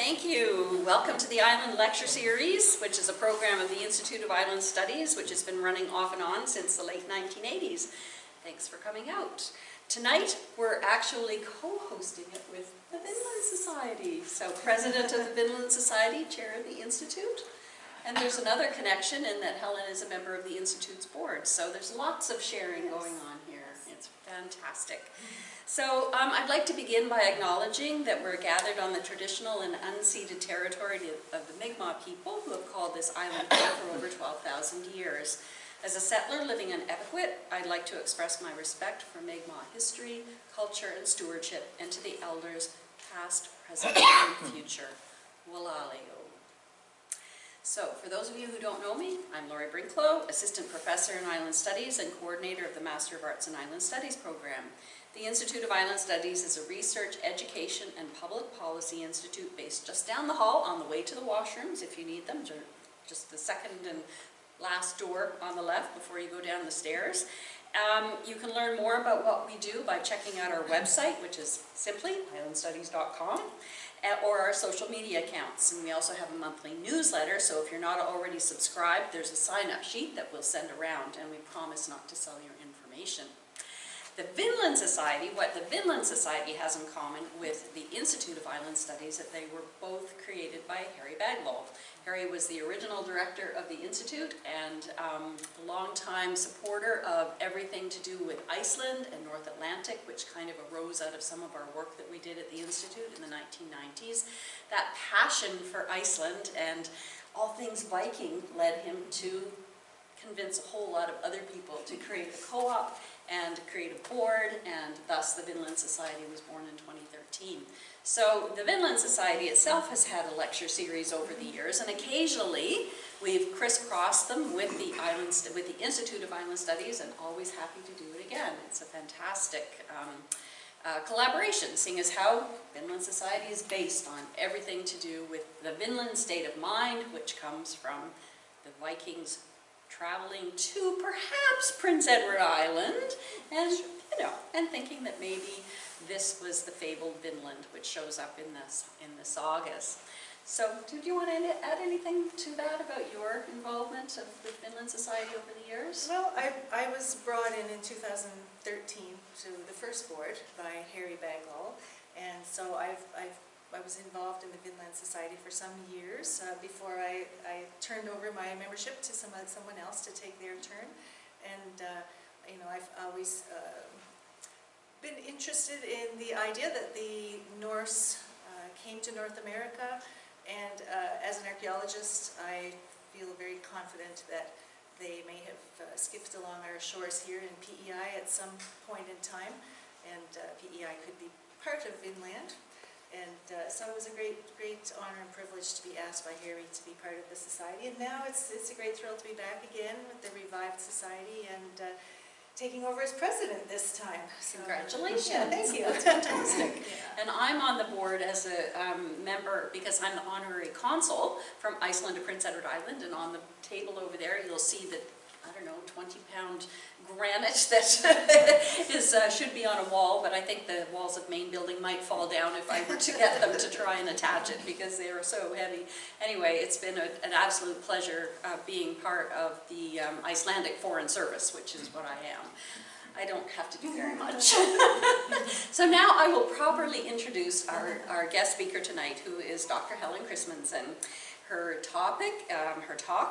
Thank you. Welcome to the Island Lecture Series, which is a program of the Institute of Island Studies, which has been running off and on since the late 1980s. Thanks for coming out. Tonight, we're actually co-hosting it with the Vinland Society. So, President of the Vinland Society, Chair of the Institute. And there's another connection in that Helen is a member of the Institute's board. So there's lots of sharing going on here. It's fantastic. So I'd like to begin by acknowledging that we're gathered on the traditional and unceded territory of the Mi'kmaq people who have called this island home for over 12,000 years. As a settler living in Epquet, I'd like to express my respect for Mi'kmaq history, culture, and stewardship, and to the elders past, present, and future. Walaleo. So, for those of you who don't know me, I'm Laurie Brinklow, Assistant Professor in Island Studies and Coordinator of the Master of Arts in Island Studies program. The Institute of Island Studies is a research, education, and public policy institute based just down the hall on the way to the washrooms, if you need them, just the second and last door on the left before you go down the stairs. You can learn more about what we do by checking out our website, which is simply islandstudies.com, or our social media accounts. And we also have a monthly newsletter, so if you're not already subscribed, there's a sign-up sheet that we'll send around, and we promise not to sell your information. The Vinland Society, what the Vinland Society has in common with the Institute of Island Studies, that they were both created by Harry Baglow. Harry was the original director of the Institute and a longtime supporter of everything to do with Iceland and North Atlantic, which kind of arose out of some of our work that we did at the Institute in the 1990s. That passion for Iceland and all things Viking led him to convince a whole lot of other people to create a co-op and create a board, and thus the Vinland Society was born in 2013. So the Vinland Society itself has had a lecture series over the years, and occasionally we've crisscrossed them with the Institute of Island Studies, and always happy to do it again. It's a fantastic collaboration, seeing as how Vinland Society is based on everything to do with the Vinland state of mind, which comes from the Vikings traveling to perhaps Prince Edward Island, and and thinking that maybe this was the fabled Vinland, which shows up in the sagas. So, do you want to add anything to that about your involvement with Vinland Society over the years? Well, I was brought in 2013 to the first board by Harry Baglow, and so I was involved in the Vinland Society for some years before I turned over my membership to someone else to take their turn. And I've always been interested in the idea that the Norse came to North America, and as an archaeologist, I feel very confident that they may have skipped along our shores here in PEI at some point in time, and PEI could be part of Vinland. And so it was a great honor and privilege to be asked by Harry to be part of the society. And now it's a great thrill to be back again with the revived society and taking over as president this time. So, congratulations. Yeah, thank you. That's fantastic. Yeah. And I'm on the board as a member because I'm the honorary consul from Iceland to Prince Edward Island. And on the table over there, you'll see that, I don't know, 20-pound granite that should be on a wall, but I think the walls of main building might fall down if I were to get them to try and attach it because they are so heavy. Anyway, it's been an absolute pleasure being part of the Icelandic Foreign Service, which is what I am. I don't have to do very much. So now I will properly introduce our guest speaker tonight, who is Dr. Helen Kristmanson. Her talk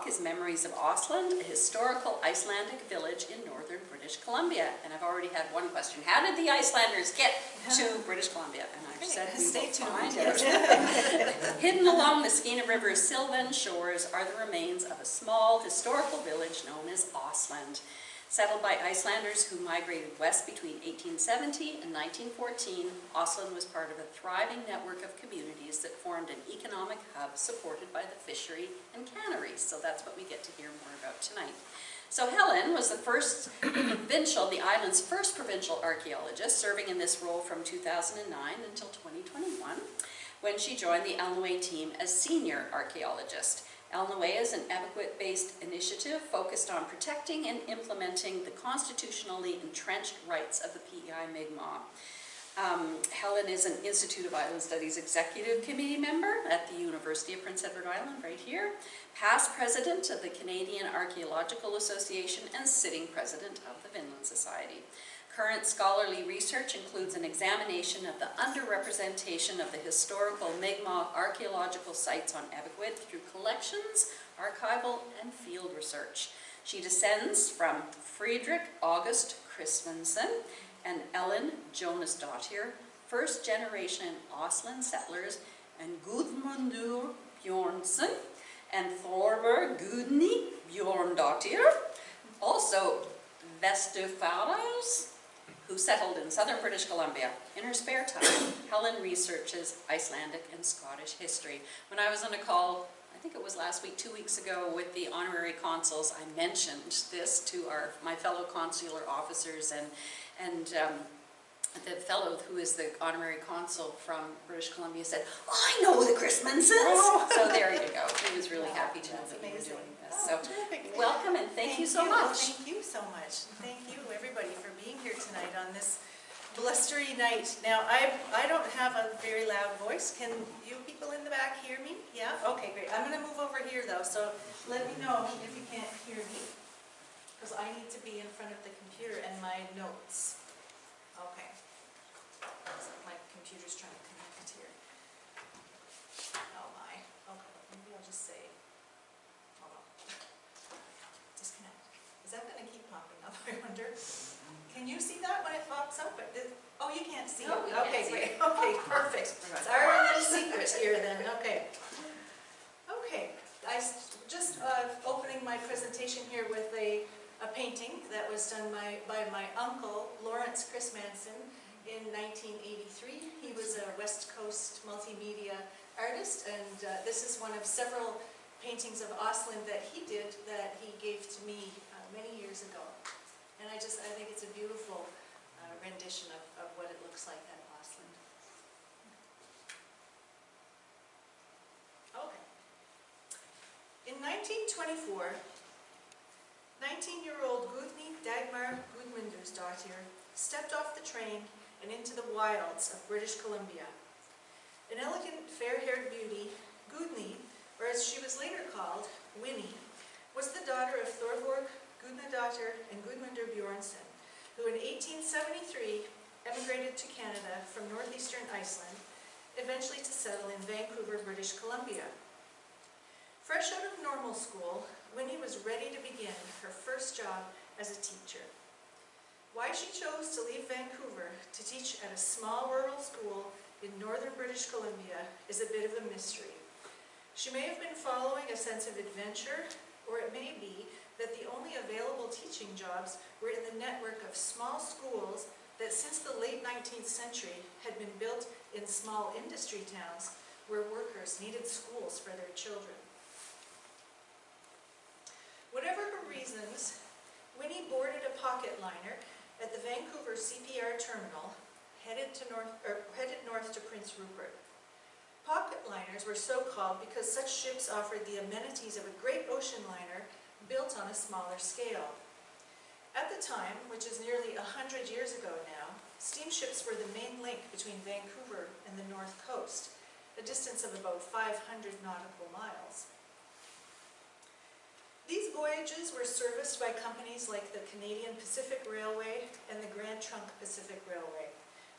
is Memories of Osland, a historical Icelandic village in northern British Columbia. And I've already had one question. How did the Icelanders get to British Columbia? And I've said we will find it. Hidden along the Skeena River's sylvan shores are the remains of a small historical village known as Osland. Settled by Icelanders who migrated west between 1870 and 1914, Osland was part of a thriving network of communities that formed an economic hub supported by the fishery and canneries. So that's what we get to hear more about tonight. So Helen was the island's first provincial archaeologist, serving in this role from 2009 until 2021, when she joined the Elnaway team as senior archaeologist. Elnaway is an Epquet-based initiative focused on protecting and implementing the constitutionally entrenched rights of the PEI Mi'kmaq. Helen is an Institute of Island Studies Executive Committee member at the University of Prince Edward Island, right here, past president of the Canadian Archaeological Association, and sitting president of the Vinland Society. Current scholarly research includes an examination of the underrepresentation of the historical Mi'kmaq archaeological sites on Ebikwit through collections, archival, and field research. She descends from Friedrich August Kristmanson and Ellen Jonasdottir, first generation Osland settlers, and Gudmundur Bjornsson and Thorberg Gudny Bjorndottir, also Vestufallos, who settled in southern British Columbia. In her spare time, Helen researches Icelandic and Scottish history. When I was on a call, I think it was last week, 2 weeks ago, with the honorary consuls, I mentioned this to my fellow consular officers, and the fellow who is the honorary consul from British Columbia said, "I know the Kristmansons." Oh. So there you go. He was really happy to know that we were doing this. So welcome, and thank you so much. Thank you so much. Thank you, everybody, for being here tonight on this blustery night. Now, I don't have a very loud voice. Can you people in the back hear me? Yeah? Okay, great. I'm going to move over here, though, so let me know if you can't hear me, because I need to be in front of the computer and my notes. Okay. Looks like my computer's trying to connect here. Oh my. Okay, maybe I'll just say, hold on. Disconnect. Is that going to keep popping up, I wonder? Can you see that when it pops up? Oh, you can't see No, it. Okay, great. Okay, perfect. It's our little secret here then. Okay. Okay. Just opening my presentation here with a painting that was done by my uncle, Lawrence Kristmanson, in 1983. He was a West Coast multimedia artist, and this is one of several paintings of Osland that he did that he gave to me many years ago. And I think it's a beautiful rendition of what it looks like at Osland. Okay. In 1924, 19-year-old Gudny Dagmar Gudmundursdottir stepped off the train and into the wilds of British Columbia. An elegant, fair-haired beauty, Gudny, or as she was later called, Winnie, was the daughter of Thorborg Gudnadottir and Gudmundur Bjornsson, who in 1873 emigrated to Canada from northeastern Iceland, eventually to settle in Vancouver, British Columbia. Fresh out of normal school, Winnie was ready to begin her first job as a teacher. Why she chose to leave Vancouver to teach at a small rural school in northern British Columbia is a bit of a mystery. She may have been following a sense of adventure, or it may be that the only available teaching jobs were in the network of small schools that since the late 19th century had been built in small industry towns where workers needed schools for their children. Whatever her reasons, Winnie boarded a pocket liner at the Vancouver CPR terminal, headed north to Prince Rupert. Pocket liners were so called because such ships offered the amenities of a great ocean liner built on a smaller scale. At the time, which is nearly 100 years ago now, steamships were the main link between Vancouver and the North Coast, a distance of about 500 nautical miles. These voyages were serviced by companies like the Canadian Pacific Railway and the Grand Trunk Pacific Railway,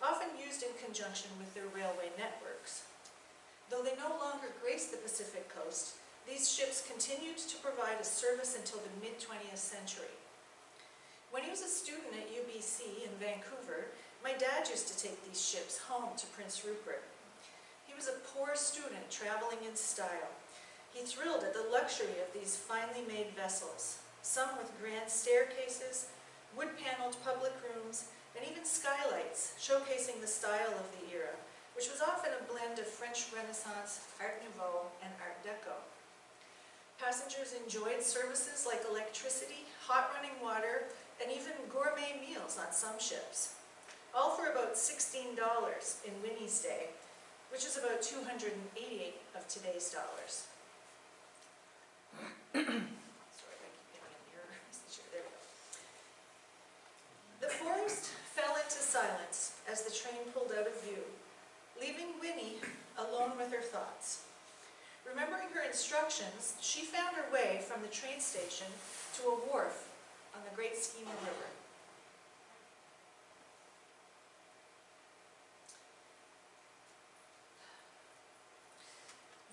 often used in conjunction with their railway networks. Though they no longer graced the Pacific coast, these ships continued to provide a service until the mid-20th century. When he was a student at UBC in Vancouver, my dad used to take these ships home to Prince Rupert. He was a poor student traveling in style. He thrilled at the luxury of these finely made vessels, some with grand staircases, wood-paneled public rooms, and even skylights showcasing the style of the era, which was often a blend of French Renaissance, Art Nouveau, and Art Deco. Passengers enjoyed services like electricity, hot running water, and even gourmet meals on some ships, all for about $16 in Winnie's day, which is about 288 of today's dollars. Sorry, I keep getting an error. There we go. The forest fell into silence as as the train pulled out of view, leaving Winnie alone with her thoughts. Remembering her instructions, she found her way from the train station to a wharf on the great Skeena River.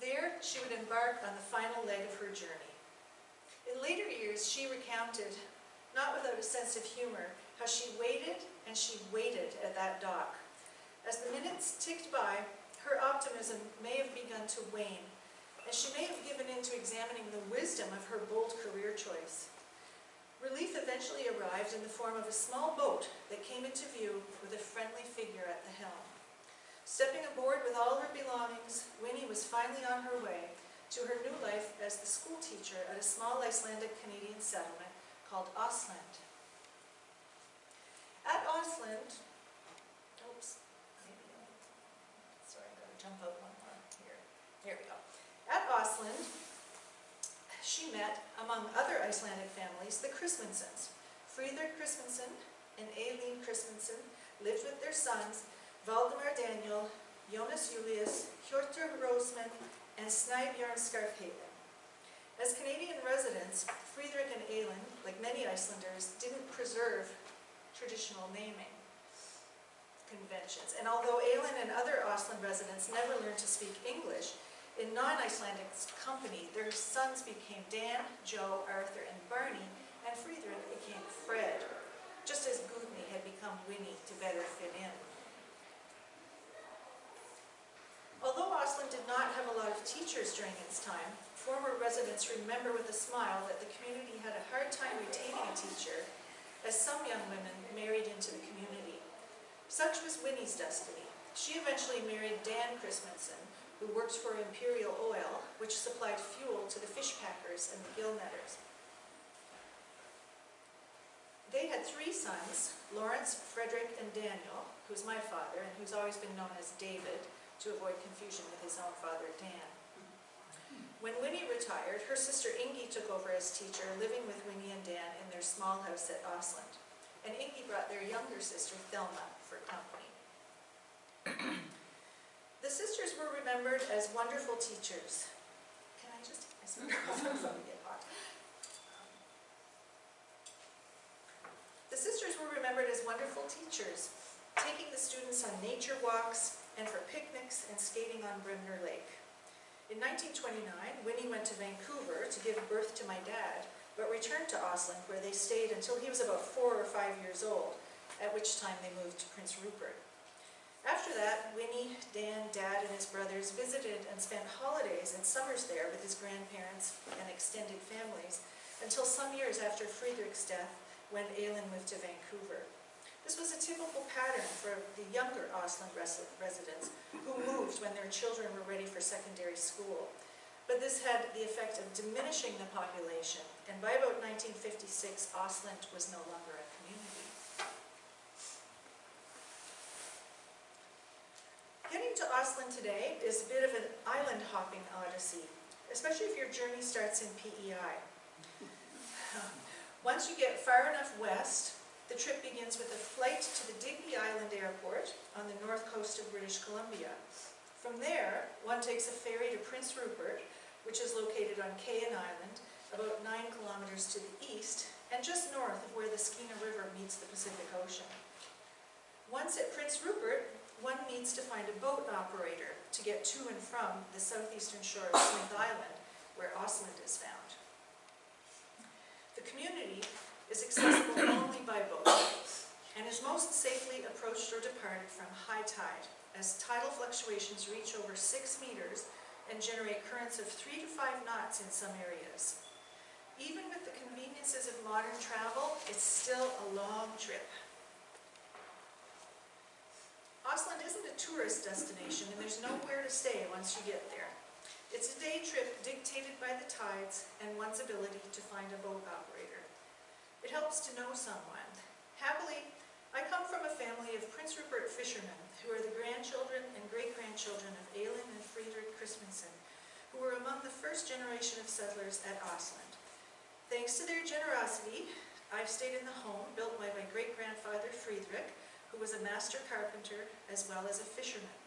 There, she would embark on the final leg of her journey. In later years, she recounted, not without a sense of humor, how she waited and she waited at that dock. As the minutes ticked by, her optimism may have begun to wane, and she may have given in to examining the wisdom of her bold career choice. Relief eventually arrived in the form of a small boat that came into view with a friendly figure at the helm. Stepping aboard with all her belongings, Winnie was finally on her way to her new life as the school teacher at a small Icelandic Canadian settlement called Osland. At Osland, sorry, I gotta jump out one more here. Here we go. At Osland, she met, among other Icelandic families, the Kristmansons. Friðrik Kristmanson and Helen Kristmanson lived with their sons, Valdemar Daniel, Jonas Julius, Hjörtur Rosman, and Snæbjörn Skarphéðinn. As Canadian residents, Friðrik and Helen, like many Icelanders, didn't preserve traditional naming conventions. And although Helen and other Osland residents never learned to speak English, in non-Icelandic company, their sons became Dan, Joe, Arthur, and Barney, and Friðrik became Fred, just as Gudni had become Winnie to better fit in. Although Osland did not have a lot of teachers during its time, former residents remember with a smile that the community had a hard time retaining a teacher, as some young women married into the community. Such was Winnie's destiny. She eventually married Dan Kristmanson, who worked for Imperial Oil, which supplied fuel to the fish packers and the gill netters. They had 3 sons, Lawrence, Frederick, and Daniel, who's my father, and who's always been known as David, to avoid confusion with his own father, Dan. When Winnie retired, her sister Ingi took over as teacher, living with Winnie and Dan in their small house at Osland. And Ingi brought their younger sister, Thelma, for company. The sisters were remembered as wonderful teachers. Can I just take my sweater off? I'm going to get hot. The sisters were remembered as wonderful teachers, taking the students on nature walks and for picnics and skating on Brimner Lake. In 1929, Winnie went to Vancouver to give birth to my dad, but returned to Osland, where they stayed until he was about 4 or 5 years old, at which time they moved to Prince Rupert. After that, Winnie, Dan, Dad, and his brothers visited and spent holidays and summers there with his grandparents and extended families, until some years after Friedrich's death, when Helen moved to Vancouver. This was a typical pattern for the younger Osland residents who moved when their children were ready for secondary school. But this had the effect of diminishing the population, and by about 1956, Osland was no longer a community. Getting to Osland today is a bit of an island hopping odyssey, especially if your journey starts in PEI. Once you get far enough west, the trip begins with a flight to the Digby Island Airport on the north coast of British Columbia. From there, one takes a ferry to Prince Rupert, which is located on Cahen Island, about 9 kilometers to the east, and just north of where the Skeena River meets the Pacific Ocean. Once at Prince Rupert, one needs to find a boat operator to get to and from the southeastern shore of Smith Island, where Osland is found. The community is accessible only by boat, and is most safely approached or departed from high tide, as tidal fluctuations reach over 6 meters and generate currents of 3 to 5 knots in some areas. Even with the conveniences of modern travel, it's still a long trip. Osland isn't a tourist destination, and there's nowhere to stay once you get there. It's a day trip dictated by the tides and one's ability to find a boat operator. It helps to know someone. Happily, I come from a family of Prince Rupert fishermen who are the grandchildren and great-grandchildren of Helen and Friedrik Kristmanson, who were among the first generation of settlers at Osland. Thanks to their generosity, I've stayed in the home built by my great-grandfather Friedrik, who was a master carpenter as well as a fisherman.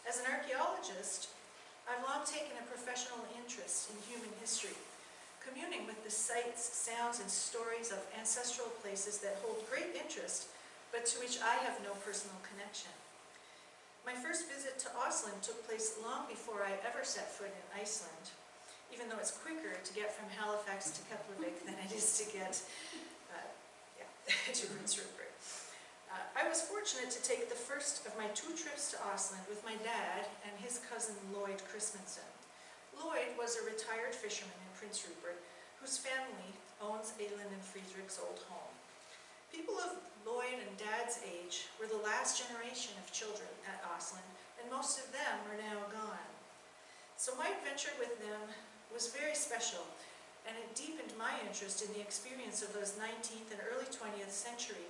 As an archaeologist, I've long taken a professional interest in human history, communing with the sights, sounds, and stories of ancestral places that hold great interest, but to which I have no personal connection. My first visit to Osland took place long before I ever set foot in Iceland, even though it's quicker to get from Halifax to Keflavik than it is to get to Prince Rupert. I was fortunate to take the first of my 2 trips to Osland with my dad and his cousin Lloyd Kristmanson. Lloyd was a retired fisherman in Prince Rupert whose family owns Elin and Friedrich's old home. People of Lloyd and Dad's age were the last generation of children at Osland, and most of them are now gone. So my adventure with them was very special, and it deepened my interest in the experience of those 19th and early 20th century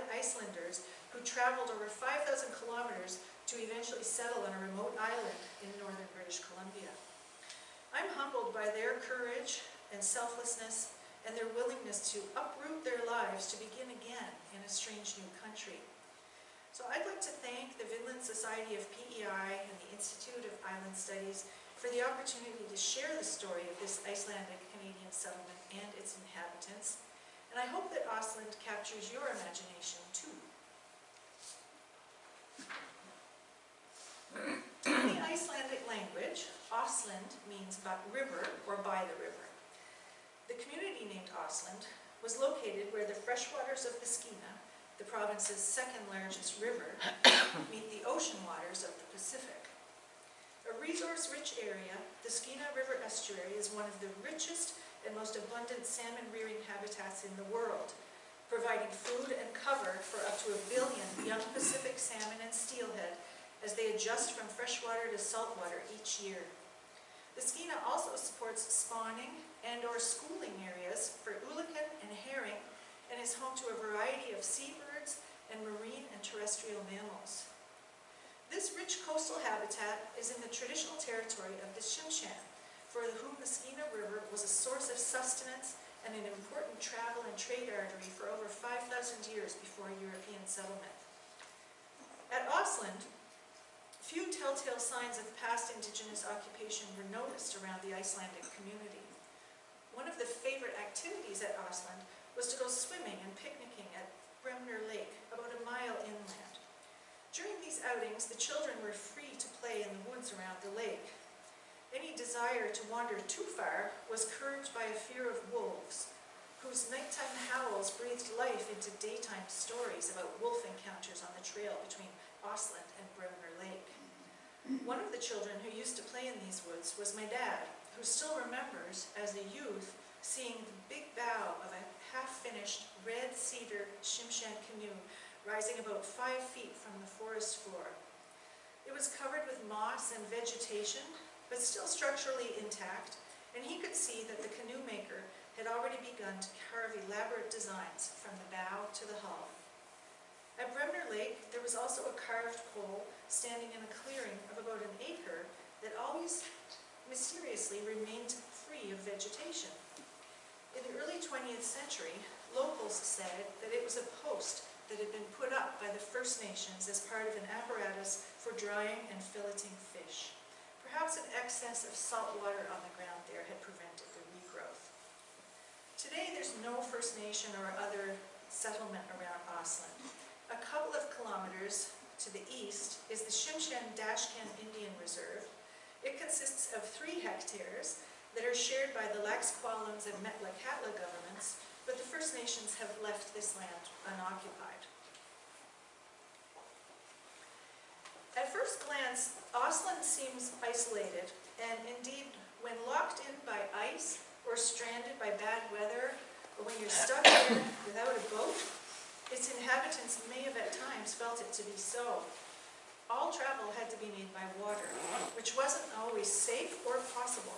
Icelanders who traveled over 5,000 kilometers to eventually settle on a remote island in northern British Columbia. I'm humbled by their courage and selflessness and their willingness to uproot their lives to begin again in a strange new country. So I'd like to thank the Vinland Society of PEI and the Institute of Island Studies for the opportunity to share the story of this Icelandic Canadian settlement and its inhabitants, and I hope that Osland captures your imagination too. In the Icelandic language, Osland means river or by the river. The community named Osland was located where the freshwaters of the Skeena, the province's second largest river, meet the ocean waters of the Pacific. A resource-rich area, the Skeena River estuary is one of the richest and most abundant salmon-rearing habitats in the world, providing food and cover for up to 1 billion young Pacific salmon and steelhead as they adjust from freshwater to saltwater each year. The Skeena also supports spawning and/or schooling areas for ulican and herring, and is home to a variety of seabirds and marine and terrestrial mammals. This rich coastal habitat is in the traditional territory of the Tsimshian, for whom the Skeena River was a source of sustenance and an important travel and trade artery for over 5,000 years before European settlement. At Osland, few telltale signs of past indigenous occupation were noticed around the Icelandic community. One of the favorite activities at Osland was to go swimming and picnicking at Bremner Lake, about a mile inland. During these outings, the children were free to play in the woods around the lake. Any desire to wander too far was curbed by a fear of wolves, whose nighttime howls breathed life into daytime stories about wolf encounters on the trail between Osland and Bremner Lake. One of the children who used to play in these woods was my dad, who still remembers, as a youth, seeing the big bow of a half-finished red cedar Tsimshian canoe rising about 5 feet from the forest floor. It was covered with moss and vegetation, but still structurally intact, and he could see that the canoe maker had already begun to carve elaborate designs from the bow to the hull. At Bremner Lake, there was also a carved pole standing in a clearing of about an acre that always mysteriously remained free of vegetation. In the early 20th century, locals said that it was a post that had been put up by the First Nations as part of an apparatus for drying and filleting fish. Perhaps an excess of salt water on the ground there had prevented the regrowth. Today, there's no First Nation or other settlement around Osland. A couple of kilometers to the east is the Tsimshian-Dashkan Indian Reserve. It consists of 3 hectares that are shared by the Laxqualans and Metlakatla governments, but the First Nations have left this land unoccupied. At first glance, Osland seems isolated, and indeed, when locked in by ice or stranded by bad weather, or when you're stuck there without a boat, its inhabitants may have at times felt it to be so. All travel had to be made by water, which wasn't always safe or possible.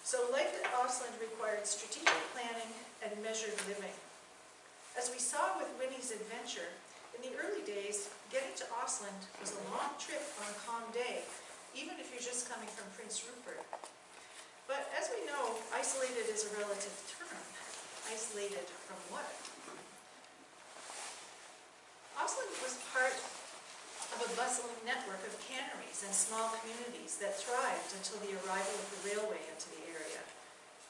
So life at Osland required strategic planning and measured living. As we saw with Winnie's adventure, in the early days, getting to Osland was a long trip on a calm day, even if you're just coming from Prince Rupert. But as we know, isolated is a relative term. Isolated from what? part of a bustling network of canneries and small communities that thrived until the arrival of the railway into the area.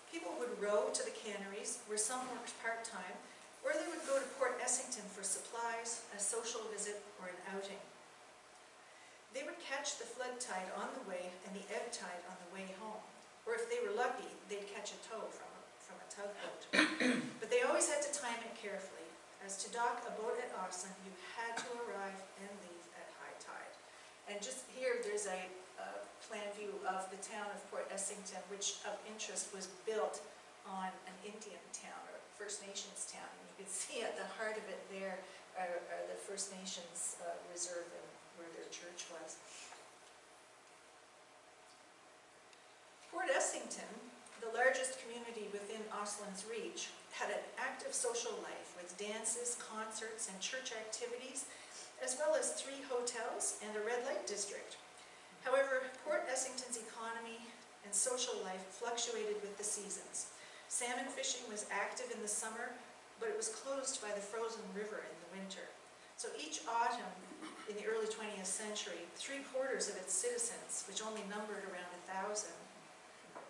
People would row to the canneries, where some worked part-time, or they would go to Port Essington for supplies, a social visit, or an outing. They would catch the flood tide on the way and the ebb tide on the way home, or if they were lucky, they'd catch a tow from a tugboat. But they always had to time it carefully, as to dock a boat at Osland, you had to arrive and leave at high tide. And just here, there's a plan view of the town of Port Essington, which of interest was built on an Indian town, or First Nations town. And you can see at the heart of it there are the First Nations reserve and where their church was. Port Essington, the largest community within Osland's reach, had an active social life with dances, concerts, and church activities, as well as 3 hotels and a red light district. However, Port Essington's economy and social life fluctuated with the seasons. Salmon fishing was active in the summer, but it was closed by the frozen river in the winter. So each autumn in the early 20th century, 3/4 of its citizens, which only numbered around 1,000,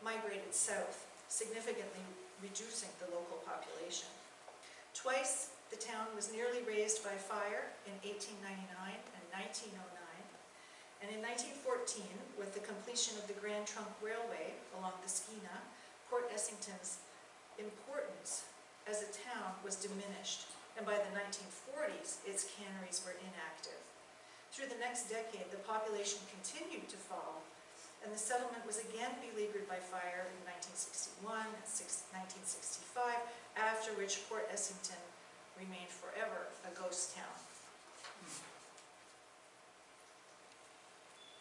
migrated south, significantly reducing the local population. Twice, the town was nearly razed by fire in 1899 and 1909. And in 1914, with the completion of the Grand Trunk Railway along the Skeena, Port Essington's importance as a town was diminished, and by the 1940s, its canneries were inactive. Through the next decade, the population continued to fall, and the settlement was again beleaguered by fire in 1961 and 1965, after which Port Essington remained forever a ghost town.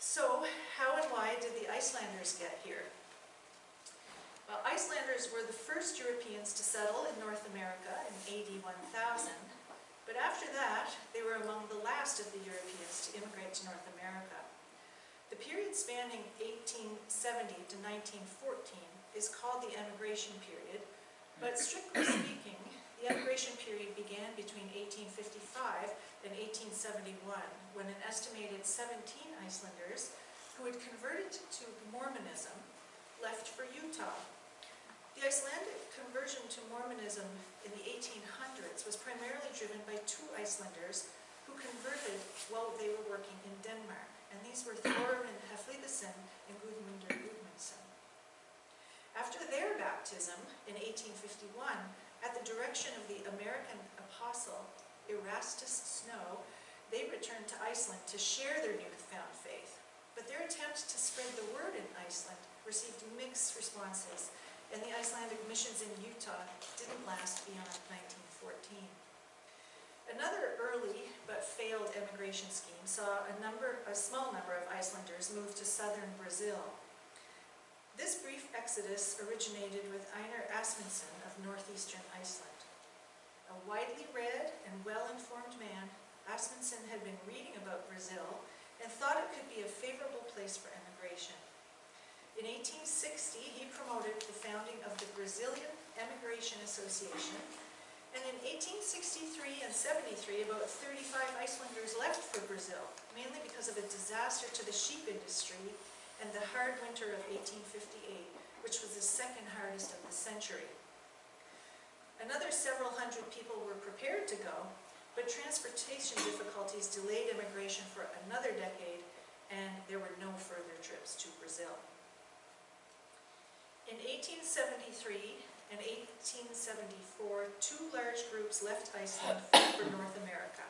So, how and why did the Icelanders get here? Well, Icelanders were the first Europeans to settle in North America in AD 1000, but after that, they were among the last of the Europeans to immigrate to North America. The period spanning 1870 to 1914 is called the emigration period, but strictly speaking, the emigration period began between 1855 and 1871, when an estimated 17 Icelanders who had converted to Mormonism left for Utah. The Icelandic conversion to Mormonism in the 1800s was primarily driven by 2 Icelanders who converted while they were working in Denmark, and these were Thorfinn Hafliðason and Guðmundur Gudmundsson. After their baptism in 1851, at the direction of the American apostle Erastus Snow, they returned to Iceland to share their newfound faith. But their attempt to spread the word in Iceland received mixed responses, and the Icelandic missions in Utah didn't last beyond 1914. Another early but failed emigration scheme saw a small number of Icelanders move to southern Brazil. This brief exodus originated with Einar Asmundsson of northeastern Iceland. A widely read and well-informed man, Asmundsson had been reading about Brazil and thought it could be a favorable place for emigration. In 1860, he promoted the founding of the Brazilian Emigration Association, and in 1863 and 73, about 35 Icelanders left for Brazil, mainly because of a disaster to the sheep industry and the hard winter of 1858, which was the second hardest of the century. Another several hundred people were prepared to go, but transportation difficulties delayed immigration for another decade, and there were no further trips to Brazil. In 1873 and 1874, 2 large groups left Iceland for North America.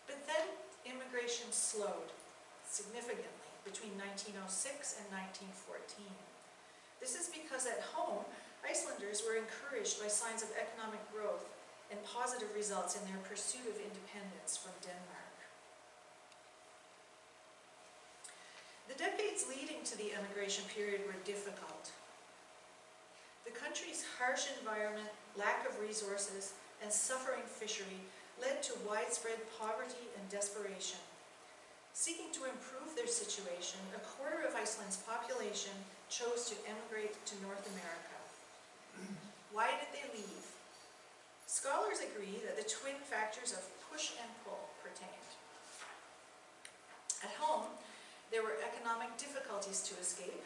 But then immigration slowed significantly between 1906 and 1914. This is because at home, Icelanders were encouraged by signs of economic growth and positive results in their pursuit of independence from Denmark. The decades leading to the emigration period were difficult. The country's harsh environment, lack of resources, and suffering fishery led to widespread poverty and desperation. Seeking to improve their situation, 1/4 of Iceland's population chose to emigrate to North America. Why did they leave? Scholars agree that the twin factors of push and pull pertained. At home, there were economic difficulties to escape,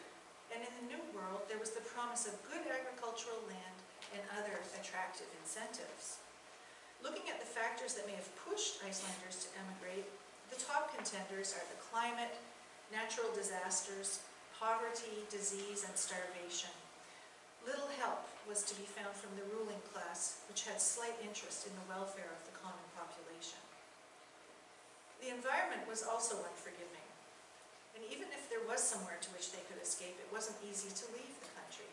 and in the New World, there was the promise of good agricultural land and other attractive incentives. Looking at the factors that may have pushed Icelanders to emigrate, the top contenders are the climate, natural disasters, poverty, disease, and starvation. Little help was to be found from the ruling class, which had slight interest in the welfare of the common population. The environment was also unforgiving, and even if there was somewhere to which they could escape, it wasn't easy to leave the country.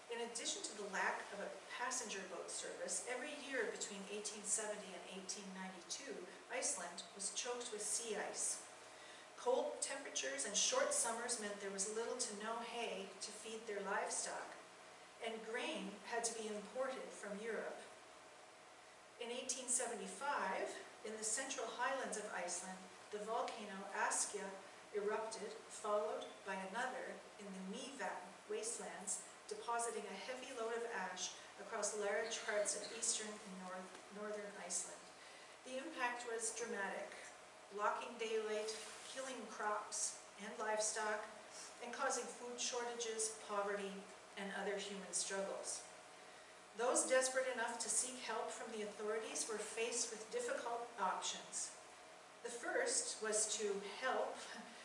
In addition to the lack of a passenger boat service, every year between 1870 and 1892, Iceland was choked with sea ice. Cold temperatures and short summers meant there was little to no hay to feed their livestock, and grain had to be imported from Europe. In 1875, in the central highlands of Iceland, the volcano Askja erupted, followed by another in the Mývatn wastelands, depositing a heavy load of ash across large parts of eastern and northern Iceland. The impact was dramatic, blocking daylight, killing crops and livestock, and causing food shortages, poverty, and other human struggles. Those desperate enough to seek help from the authorities were faced with difficult options. The first was to help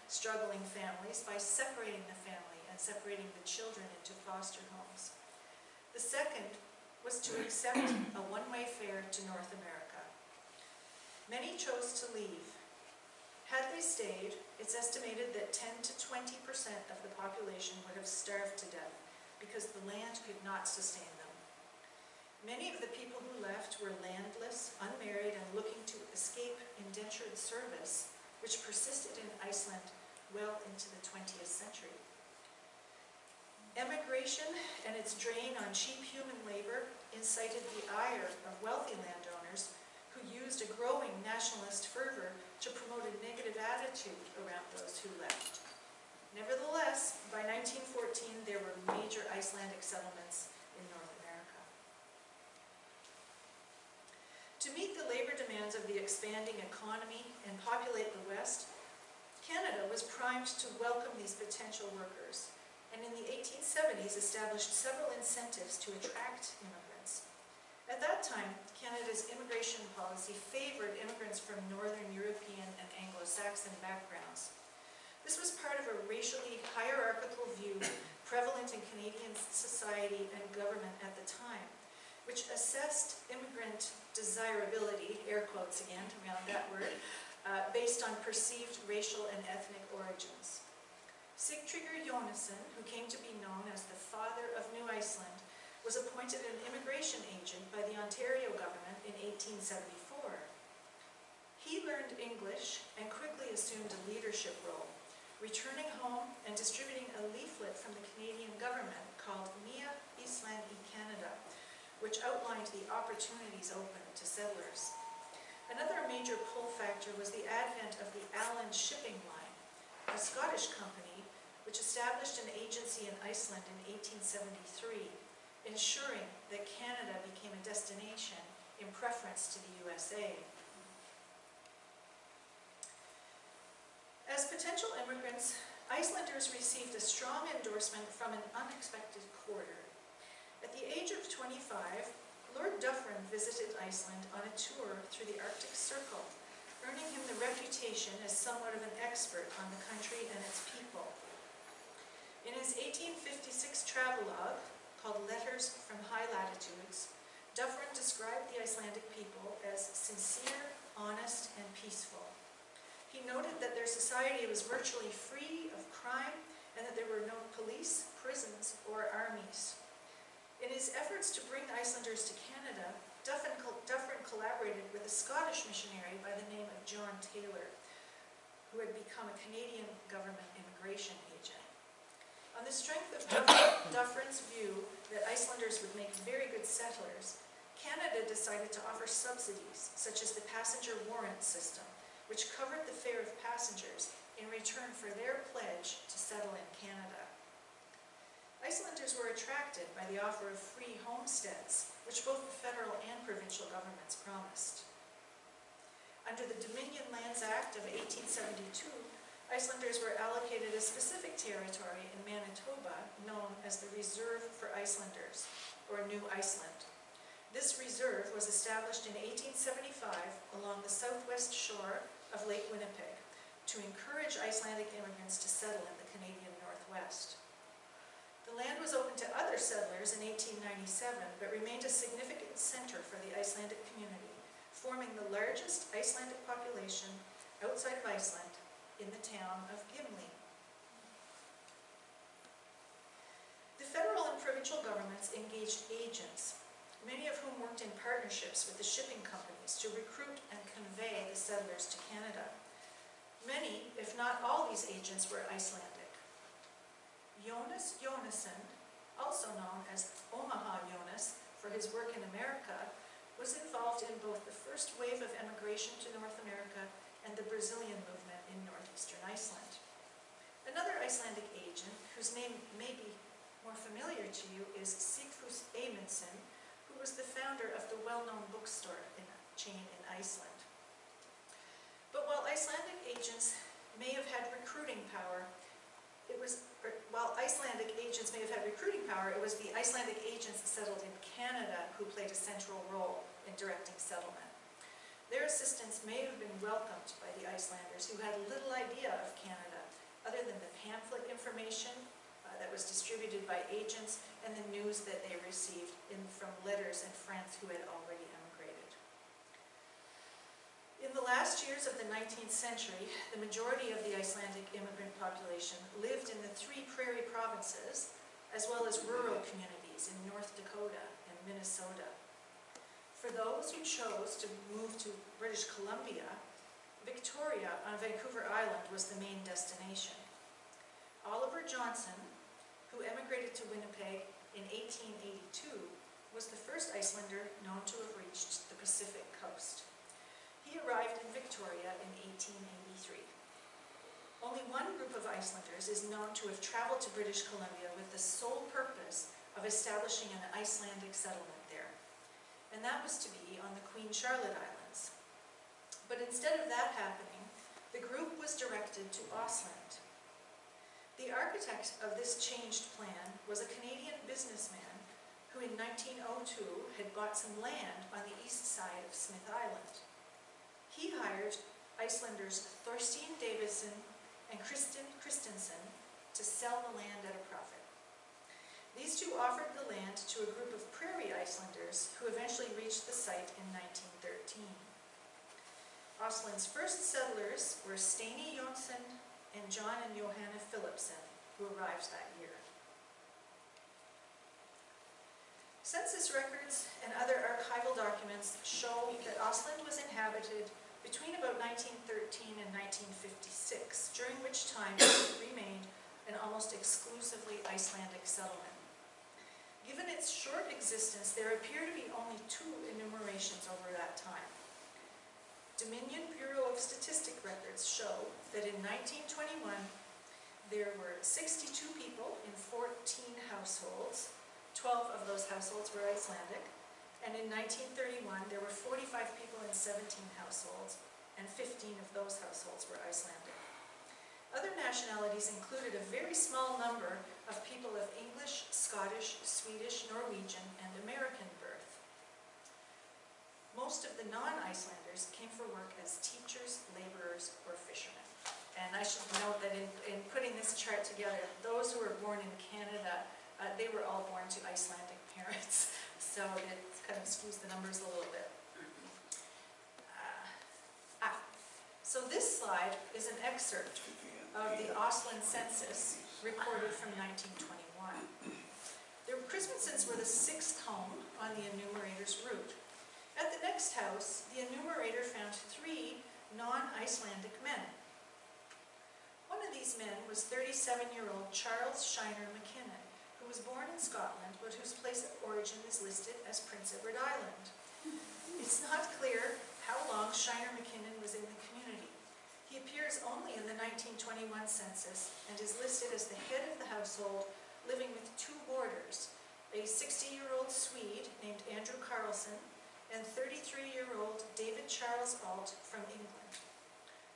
struggling families by separating the family and separating the children into foster homes. The second was to accept a one-way fare to North America. Many chose to leave. Had they stayed, it's estimated that 10 to 20% of the population would have starved to death because the land could not sustain them. Many of the people who left were landless, unmarried, and looking to escape indentured service, which persisted in Iceland well into the 20th century. Emigration and its drain on cheap human labor incited the ire of wealthy landowners who used a growing nationalist fervor to promote a negative attitude around those who left. Nevertheless, by 1914, there were major Icelandic settlements in North America. To meet the labor demands of the expanding economy and populate the West, Canada was primed to welcome these potential workers, and in the 1870s established several incentives to attract immigrants. At that time, Canada's immigration policy favored immigrants from Northern European and Anglo-Saxon backgrounds. This was part of a racially hierarchical view prevalent in Canadian society and government at the time, which assessed immigrant desirability, air quotes again around that word, based on perceived racial and ethnic origins. Sigtryggur Jónsson, who came to be known as the father of New Iceland, was appointed an immigration agent by the Ontario government in 1874. He learned English and quickly assumed a leadership role, returning home and distributing a leaflet from the Canadian government called Nya Ísland í Canada, which outlined the opportunities open to settlers. Another major pull factor was the advent of the Allen Shipping Line, a Scottish company which established an agency in Iceland in 1873, ensuring that Canada became a destination in preference to the USA. As potential immigrants, Icelanders received a strong endorsement from an unexpected quarter. At the age of 25, Lord Dufferin visited Iceland on a tour through the Arctic Circle, earning him the reputation as somewhat of an expert on the country and its people. In his 1856 travelogue, called Letters from High Latitudes, Dufferin described the Icelandic people as sincere, honest, and peaceful. He noted that their society was virtually free of crime and that there were no police, prisons, or armies. In his efforts to bring Icelanders to Canada, Dufferin collaborated with a Scottish missionary by the name of John Taylor, who had become a Canadian government immigration agent. On the strength of Dufferin's view that Icelanders would make very good settlers, Canada decided to offer subsidies, such as the passenger warrant system, which covered the fare of passengers in return for their pledge to settle in Canada. Icelanders were attracted by the offer of free homesteads, which both the federal and provincial governments promised. Under the Dominion Lands Act of 1872, Icelanders were allocated a specific territory in Manitoba known as the Reserve for Icelanders, or New Iceland. This reserve was established in 1875 along the southwest shore of Lake Winnipeg to encourage Icelandic immigrants to settle in the Canadian Northwest. The land was open to other settlers in 1897, but remained a significant center for the Icelandic community, forming the largest Icelandic population outside of Iceland in the town of Gimli. The federal and provincial governments engaged agents, many of whom worked in partnerships with the shipping companies to recruit and convey the settlers to Canada. Many, if not all, these agents were Icelandic. Jonas Jonasson, also known as Omaha Jonas for his work in America, was involved in both the first wave of emigration to North America and the Brazilian movement in northeastern Iceland. Another Icelandic agent, whose name may be more familiar to you, is Sigfús Eymundsson, who was the founder of the well-known bookstore chain in Iceland. But while Icelandic agents may have had recruiting power, it was the Icelandic agents settled in Canada who played a central role in directing settlement. Their assistance may have been welcomed by the Icelanders, who had little idea of Canada, other than the pamphlet information that was distributed by agents and the news that they received from letters and friends who had already emigrated. In the last years of the 19th century, the majority of the Icelandic immigrant population lived in the 3 prairie provinces, as well as rural communities in North Dakota and Minnesota. For those who chose to move to British Columbia, Victoria on Vancouver Island was the main destination. Oliver Johnson, who emigrated to Winnipeg in 1882, was the first Icelander known to have reached the Pacific coast. He arrived in Victoria in 1883. Only one group of Icelanders is known to have traveled to British Columbia with the sole purpose of establishing an Icelandic settlement there, and that was to be on the Queen Charlotte Islands. But instead of that happening, the group was directed to Osland. The architect of this changed plan was a Canadian businessman who in 1902 had bought some land on the east side of Smith Island. He hired Icelanders Thorstein Davidson and Kristen Christensen to sell the land at a profit. These two offered the land to a group of prairie Icelanders who eventually reached the site in 1913. Osland's first settlers were Steini Jonsson and John and Johanna Philipson, who arrived that year. Census records and other archival documents show that Osland was inhabited between about 1913 and 1956, during which time it remained an almost exclusively Icelandic settlement. Given its short existence, there appear to be only 2 enumerations over that time. Dominion Bureau of Statistic records show that in 1921, there were 62 people in 14 households. 12 of those households were Icelandic. And in 1931, there were 45 people in 17 households, and 15 of those households were Icelandic. Other nationalities included a very small number of people of English, Scottish, Swedish, Norwegian, and American birth. Most of the non-Icelanders came for work as teachers, laborers, or fishermen. And I should note that in putting this chart together, those who were born in Canada, they were all born to Icelandic parents. So it kind of skews the numbers a little bit. So this slide is an excerpt of the Osland census recorded from 1921. The Kristmansons were the 6th home on the enumerator's route. At the next house, the enumerator found 3 non-Icelandic men. One of these men was 37-year-old Charles Shiner McKinnon, who was born in Scotland, but whose place of origin is listed as Prince Edward Island. It's not clear how long Shiner McKinnon was in the community. He appears only in the 1921 census and is listed as the head of the household, living with 2 boarders, a 60-year-old Swede named Andrew Carlson and 33-year-old David Charles Alt from England.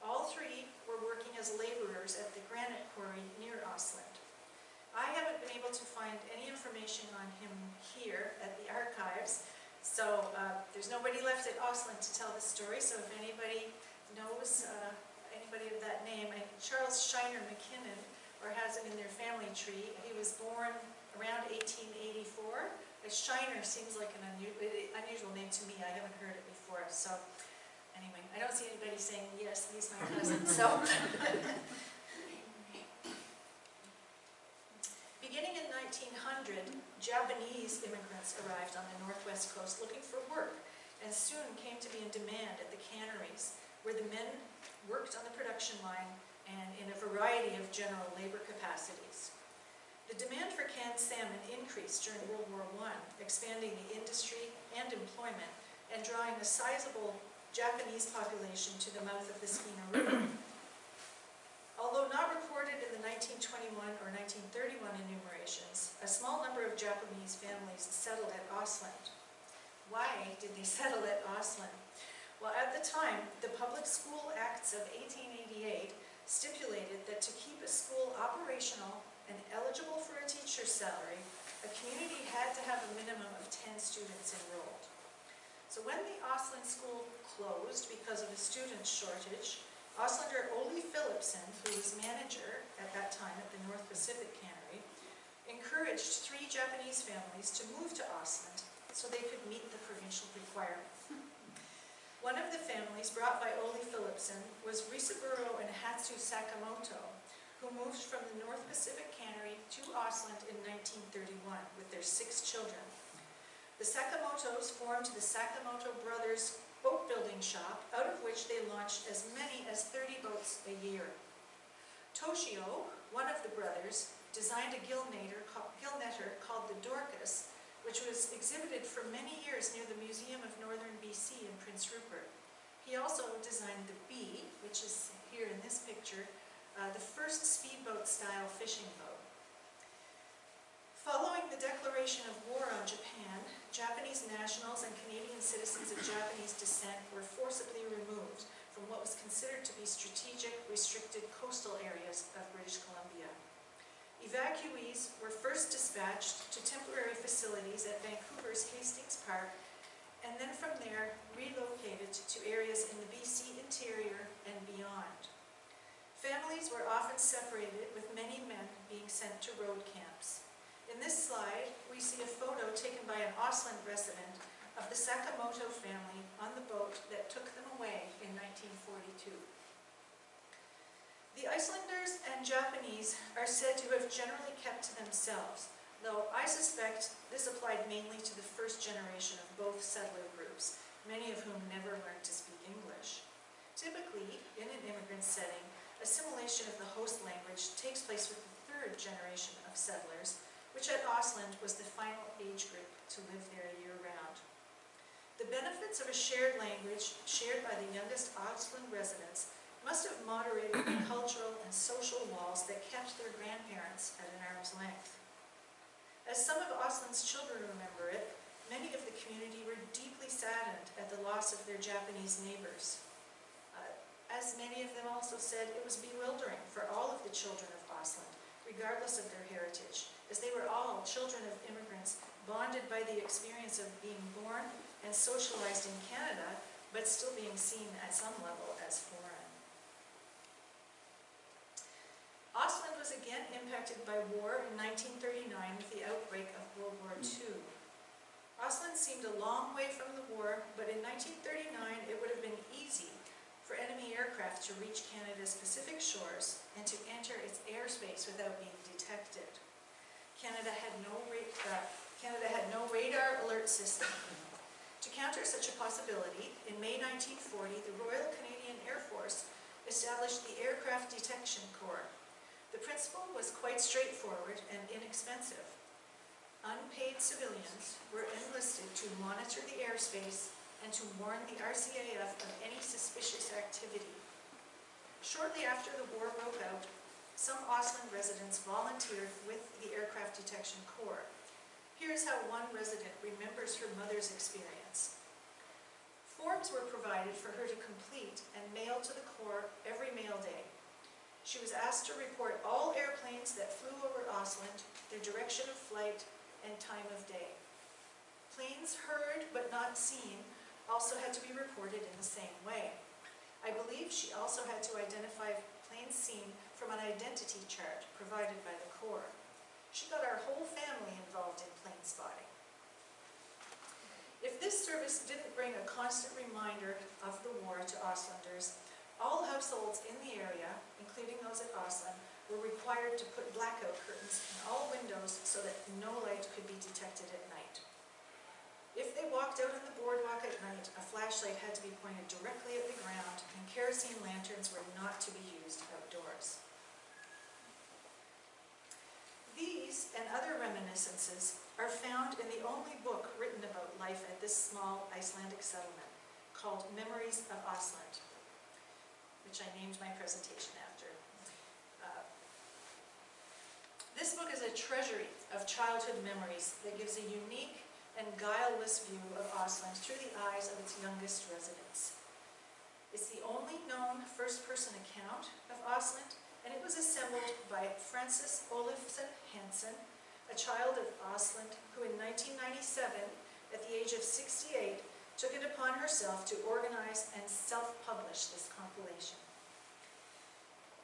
All three were working as laborers at the granite quarry near Osland. I haven't been able to find any information on him here at the archives, so there's nobody left at Osland to tell the story, so if anybody knows anybody of that name, Charles Shiner McKinnon, or has it in their family tree, he was born around 1884. Shiner seems like an unusual name to me. I haven't heard it before, so anyway, I don't see anybody saying, yes, he's my cousin, so. Beginning in 1900, Japanese immigrants arrived on the northwest coast looking for work, and soon came to be in demand at the canneries, where the men worked on the production line and in a variety of general labor capacities. The demand for canned salmon increased during World War I, expanding the industry and employment, and drawing a sizable Japanese population to the mouth of the Skeena River. Although not recorded in the 1921 or 1931 enumerations, a small number of Japanese families settled at Osland. Why did they settle at Osland? Well, at the time, the Public School Acts of 1888 stipulated that to keep a school operational and eligible for a teacher's salary, a community had to have a minimum of 10 students enrolled. So when the Osland school closed because of a student shortage, Oslander Ole Philipson, who was manager at that time at the North Pacific Cannery, encouraged 3 Japanese families to move to Osland so they could meet the provincial requirement. One of the families brought by Ole Philipson was Risaburo and Hatsu Sakamoto, who moved from the North Pacific Cannery to Osland in 1931 with their 6 children. The Sakamotos formed the Sakamoto Brothers boat-building shop, out of which they launched as many as 30 boats a year. Toshio, one of the brothers, designed a gill netter called the Dorcas, which was exhibited for many years near the Museum of Northern BC in Prince Rupert. He also designed the Bee, which is here in this picture, the first speedboat-style fishing boat. Following the declaration of war on Japan, Japanese nationals and Canadian citizens of Japanese descent were forcibly removed from what was considered to be strategic, restricted coastal areas of British Columbia. Evacuees were first dispatched to temporary facilities at Vancouver's Hastings Park, and then from there relocated to areas in the BC interior and beyond. Families were often separated, with many men being sent to road camps. In this slide, we see a photo taken by an Osland resident of the Sakamoto family on the boat that took them away in 1942. The Icelanders and Japanese are said to have generally kept to themselves, though I suspect this applied mainly to the first generation of both settler groups, many of whom never learned to speak English. Typically, in an immigrant setting, assimilation of the host language takes place with the 3rd generation of settlers, which at Osland was the final age group to live there year-round. The benefits of a shared language shared by the youngest Osland residents must have moderated the cultural and social walls that kept their grandparents at an arm's length. As some of Osland's children remember it, many of the community were deeply saddened at the loss of their Japanese neighbors. As many of them also said, it was bewildering for all of the children of Osland, regardless of their heritage, as they were all children of immigrants bonded by the experience of being born and socialized in Canada, but still being seen at some level as foreign. Osland was again impacted by war in 1939 with the outbreak of World War II. Osland seemed a long way from the war, but in 1939 it would have been easy for enemy aircraft to reach Canada's Pacific shores and to enter its airspace without being detected. Canada had no radar alert system. To counter such a possibility, in May 1940, the Royal Canadian Air Force established the Aircraft Detection Corps. The principle was quite straightforward and inexpensive. Unpaid civilians were enlisted to monitor the airspace and to warn the RCAF of any suspicious activity. Shortly after the war broke out, some Osland residents volunteered with the Aircraft Detection Corps. Here's how one resident remembers her mother's experience. Forms were provided for her to complete and mail to the Corps every mail day. She was asked to report all airplanes that flew over Osland, their direction of flight, and time of day. Planes heard but not seen also had to be reported in the same way. I believe she also had to identify planes seen from an identity chart provided by the Corps. She got our whole family involved in plane spotting. If this service didn't bring a constant reminder of the war to Oslanders, all households in the area, including those at Osland, were required to put blackout curtains in all windows so that no light could be detected at night. If they walked out on the boardwalk at night, a flashlight had to be pointed directly at the ground, and kerosene lanterns were not to be used outdoors. These and other reminiscences are found in the only book written about life at this small Icelandic settlement, called Memories of Osland, which I named my presentation after. This book is a treasury of childhood memories that gives a unique and guileless view of Osland through the eyes of its youngest residents. It's the only known first-person account of Osland, and it was assembled by Frances Olufsen Hansen, a child of Osland who in 1997, at the age of 68, took it upon herself to organize and self-publish this compilation.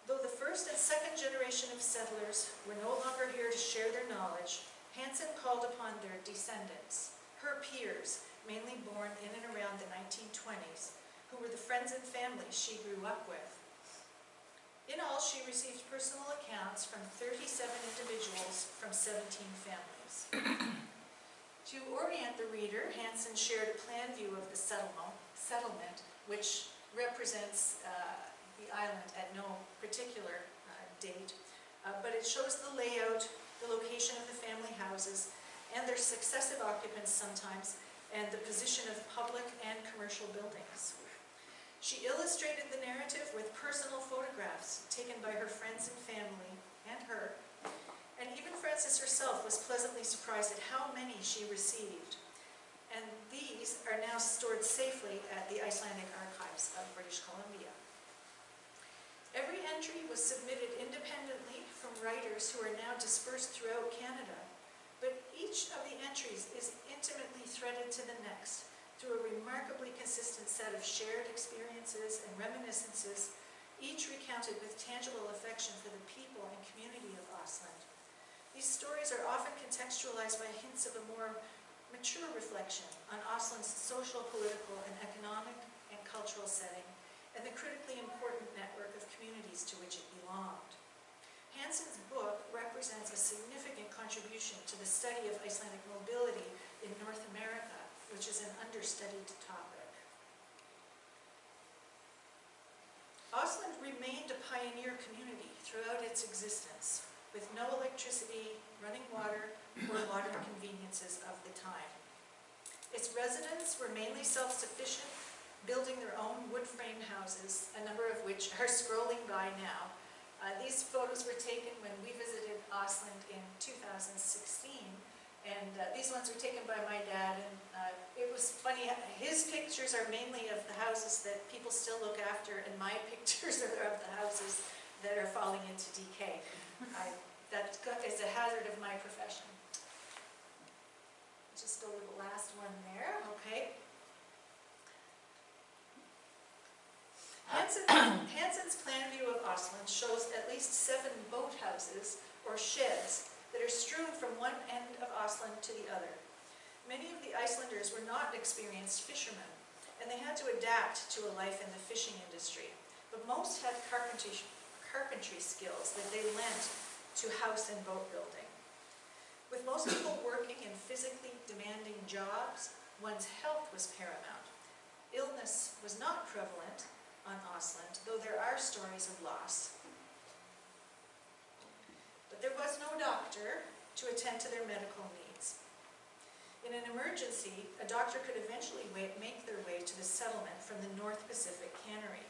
Though the first and second generation of settlers were no longer here to share their knowledge, Hansen called upon their descendants, her peers, mainly born in and around the 1920s, who were the friends and family she grew up with. In all, she received personal accounts from 37 individuals from 17 families. To orient the reader, Hansen shared a plan view of the settlement, which represents the island at no particular date, but it shows the layout, the location of the family houses, and their successive occupants sometimes, and the position of public and commercial buildings. She illustrated the narrative with personal photographs taken by her friends and family, and her, and even Frances herself was pleasantly surprised at how many she received. And these are now stored safely at the Icelandic Archives of British Columbia. Every entry was submitted independently from writers who are now dispersed throughout Canada, but each of the entries is intimately threaded to the next through a remarkably consistent set of shared experiences and reminiscences, each recounted with tangible affection for the people and community of Osland. These stories are often contextualized by hints of a more mature reflection on Osland's social, political, and economic and cultural setting, and the critically important network of communities to which it belonged. Hansen's book represents a significant contribution to the study of Icelandic mobility in North America, which is an understudied topic. Osland remained a pioneer community throughout its existence, with no electricity, running water, or modern conveniences of the time. Its residents were mainly self-sufficient, building their own wood-frame houses, a number of which are scrolling by now. These photos were taken when we visited Osland in 2016, and these ones were taken by my dad, and it was funny, his pictures are mainly of the houses that people still look after, and my pictures are of the houses that are falling into decay. That is a hazard of my profession. Just go to the last one there, okay. Hansen's plan view of Osland shows at least 7 boathouses, or sheds, that are strewn from one end of Osland to the other. Many of the Icelanders were not experienced fishermen, and they had to adapt to a life in the fishing industry, but most had carpentry skills that they lent to house and boat building. With most people working in physically demanding jobs, one's health was paramount. Illness was not prevalent on Osland, though there are stories of loss. But there was no doctor to attend to their medical needs. In an emergency, a doctor could eventually make their way to the settlement from the North Pacific cannery.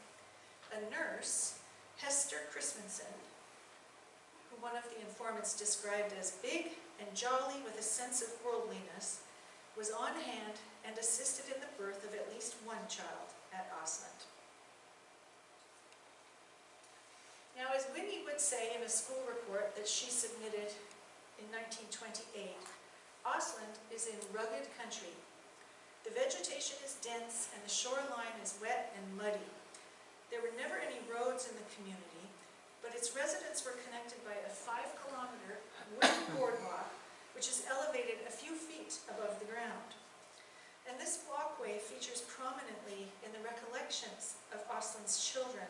A nurse, Helen Kristmanson, who one of the informants described as big and jolly with a sense of worldliness, was on hand and assisted in the birth of at least one child at Osland. Now, as Winnie would say in a school report that she submitted in 1928, Osland is in rugged country. The vegetation is dense and the shoreline is wet and muddy. There were never any roads in the community, but its residents were connected by a 5-kilometer wooden boardwalk, which is elevated a few feet above the ground. And this walkway features prominently in the recollections of Osland's children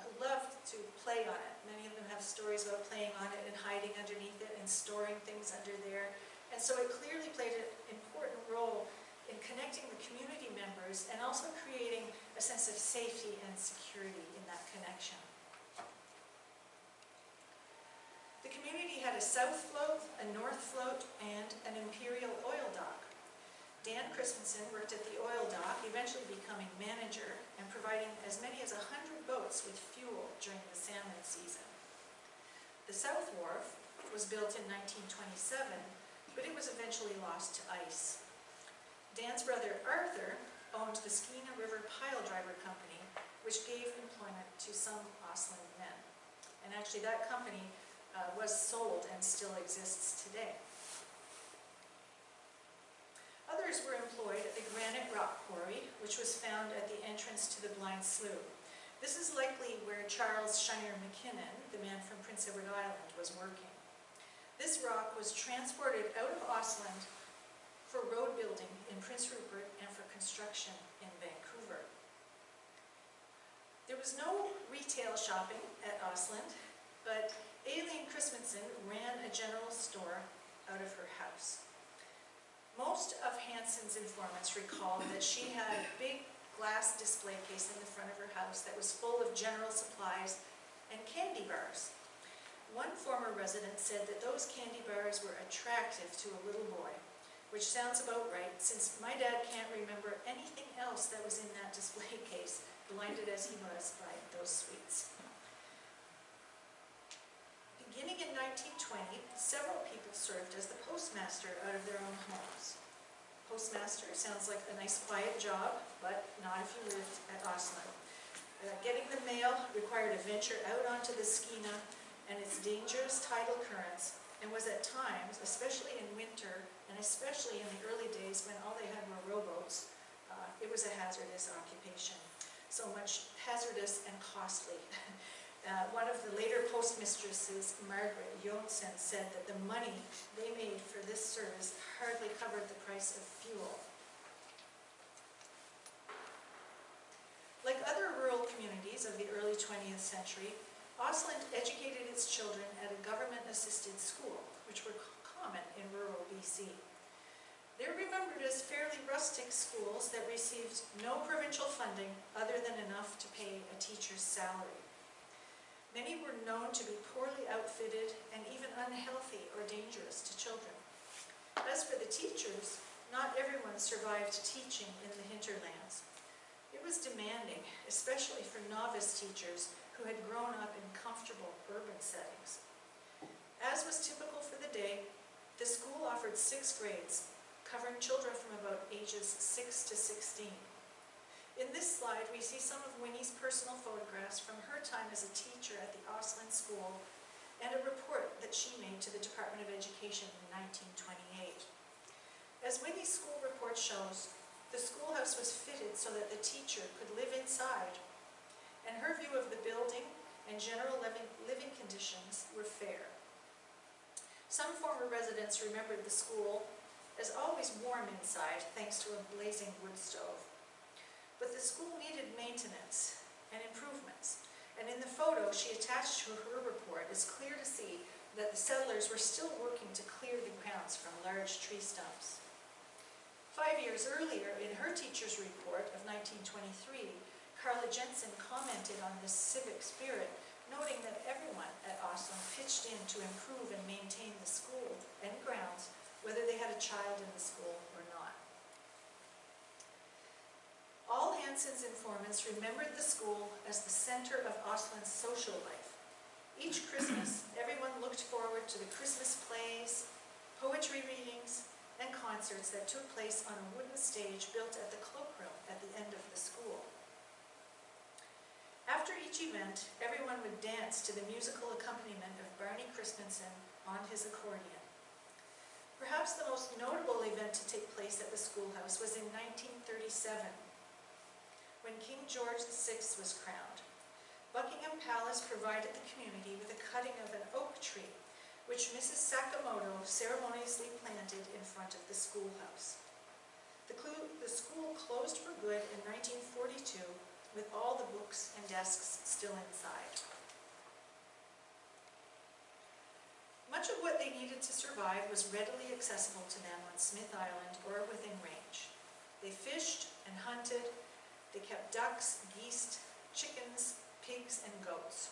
who loved to play on it. Many of them have stories about playing on it and hiding underneath it and storing things under there. And so it clearly played an important role in connecting the community members and also creating a sense of safety and security in that connection. The community had a south float, a north float, and an imperial oil dock. Dan Kristmanson worked at the oil dock, eventually becoming manager and providing as many as 100 boats with fuel during the salmon season. The South Wharf was built in 1927, but it was eventually lost to ice. Dan's brother Arthur owned the Skeena River Pile Driver Company, which gave employment to some Osland men. And actually that company was sold and still exists today. Others were employed at the granite rock quarry, which was found at the entrance to the Blind Slough. This is likely where Charles Shiner McKinnon, the man from Prince Edward Island, was working. This rock was transported out of Osland for road building in Prince Rupert and for construction in Vancouver. There was no retail shopping at Osland, but Helen Kristmanson ran a general store out of her house. Most of Hanson's informants recalled that she had a big glass display case in the front of her house that was full of general supplies and candy bars. One former resident said that those candy bars were attractive to a little boy, which sounds about right, since my dad can't remember anything else that was in that display case, blinded as he was by those sweets. Beginning in 1920, several people served as the postmaster out of their own homes. Postmaster sounds like a nice quiet job, but not if you lived at Osland. Getting the mail required a venture out onto the Skeena and its dangerous tidal currents, and was at times, especially in winter, and especially in the early days when all they had were rowboats, it was a hazardous occupation. So much hazardous and costly. One of the later postmistresses, Margaret Jonsen, said that the money they made for this service hardly covered the price of fuel. Like other rural communities of the early 20th century, Osland educated its children at a government-assisted school, which were common in rural BC. They're remembered as fairly rustic schools that received no provincial funding other than enough to pay a teacher's salary. Many were known to be poorly outfitted and even unhealthy or dangerous to children. As for the teachers, not everyone survived teaching in the hinterlands. It was demanding, especially for novice teachers who had grown up in comfortable urban settings. As was typical for the day, the school offered 6 grades, covering children from about ages 6 to 16. In this slide, we see some of Winnie's personal photographs from her time as a teacher at the Osland School and a report that she made to the Department of Education in 1928. As Winnie's school report shows, the schoolhouse was fitted so that the teacher could live inside, and her view of the building and general living conditions were fair. Some former residents remembered the school as always warm inside thanks to a blazing wood stove. But the school needed maintenance and improvements, and in the photo she attached to her report, it's clear to see that the settlers were still working to clear the grounds from large tree stumps. 5 years earlier, in her teacher's report of 1923, Carla Jensen commented on this civic spirit, noting that everyone at Osland pitched in to improve and maintain the school and grounds, whether they had a child in the school or not. All Hanson's informants remembered the school as the center of Osland's social life. Each Christmas, everyone looked forward to the Christmas plays, poetry readings, and concerts that took place on a wooden stage built at the cloakroom at the end of the school. After each event, everyone would dance to the musical accompaniment of Barney Kristmanson on his accordion. Perhaps the most notable event to take place at the schoolhouse was in 1937, when King George VI was crowned. Buckingham Palace provided the community with a cutting of an oak tree, which Mrs. Sakamoto ceremoniously planted in front of the schoolhouse. The school closed for good in 1942, with all the books and desks still inside. Much of what they needed to survive was readily accessible to them on Smith Island or within range. They fished and hunted. They kept ducks, geese, chickens, pigs, and goats.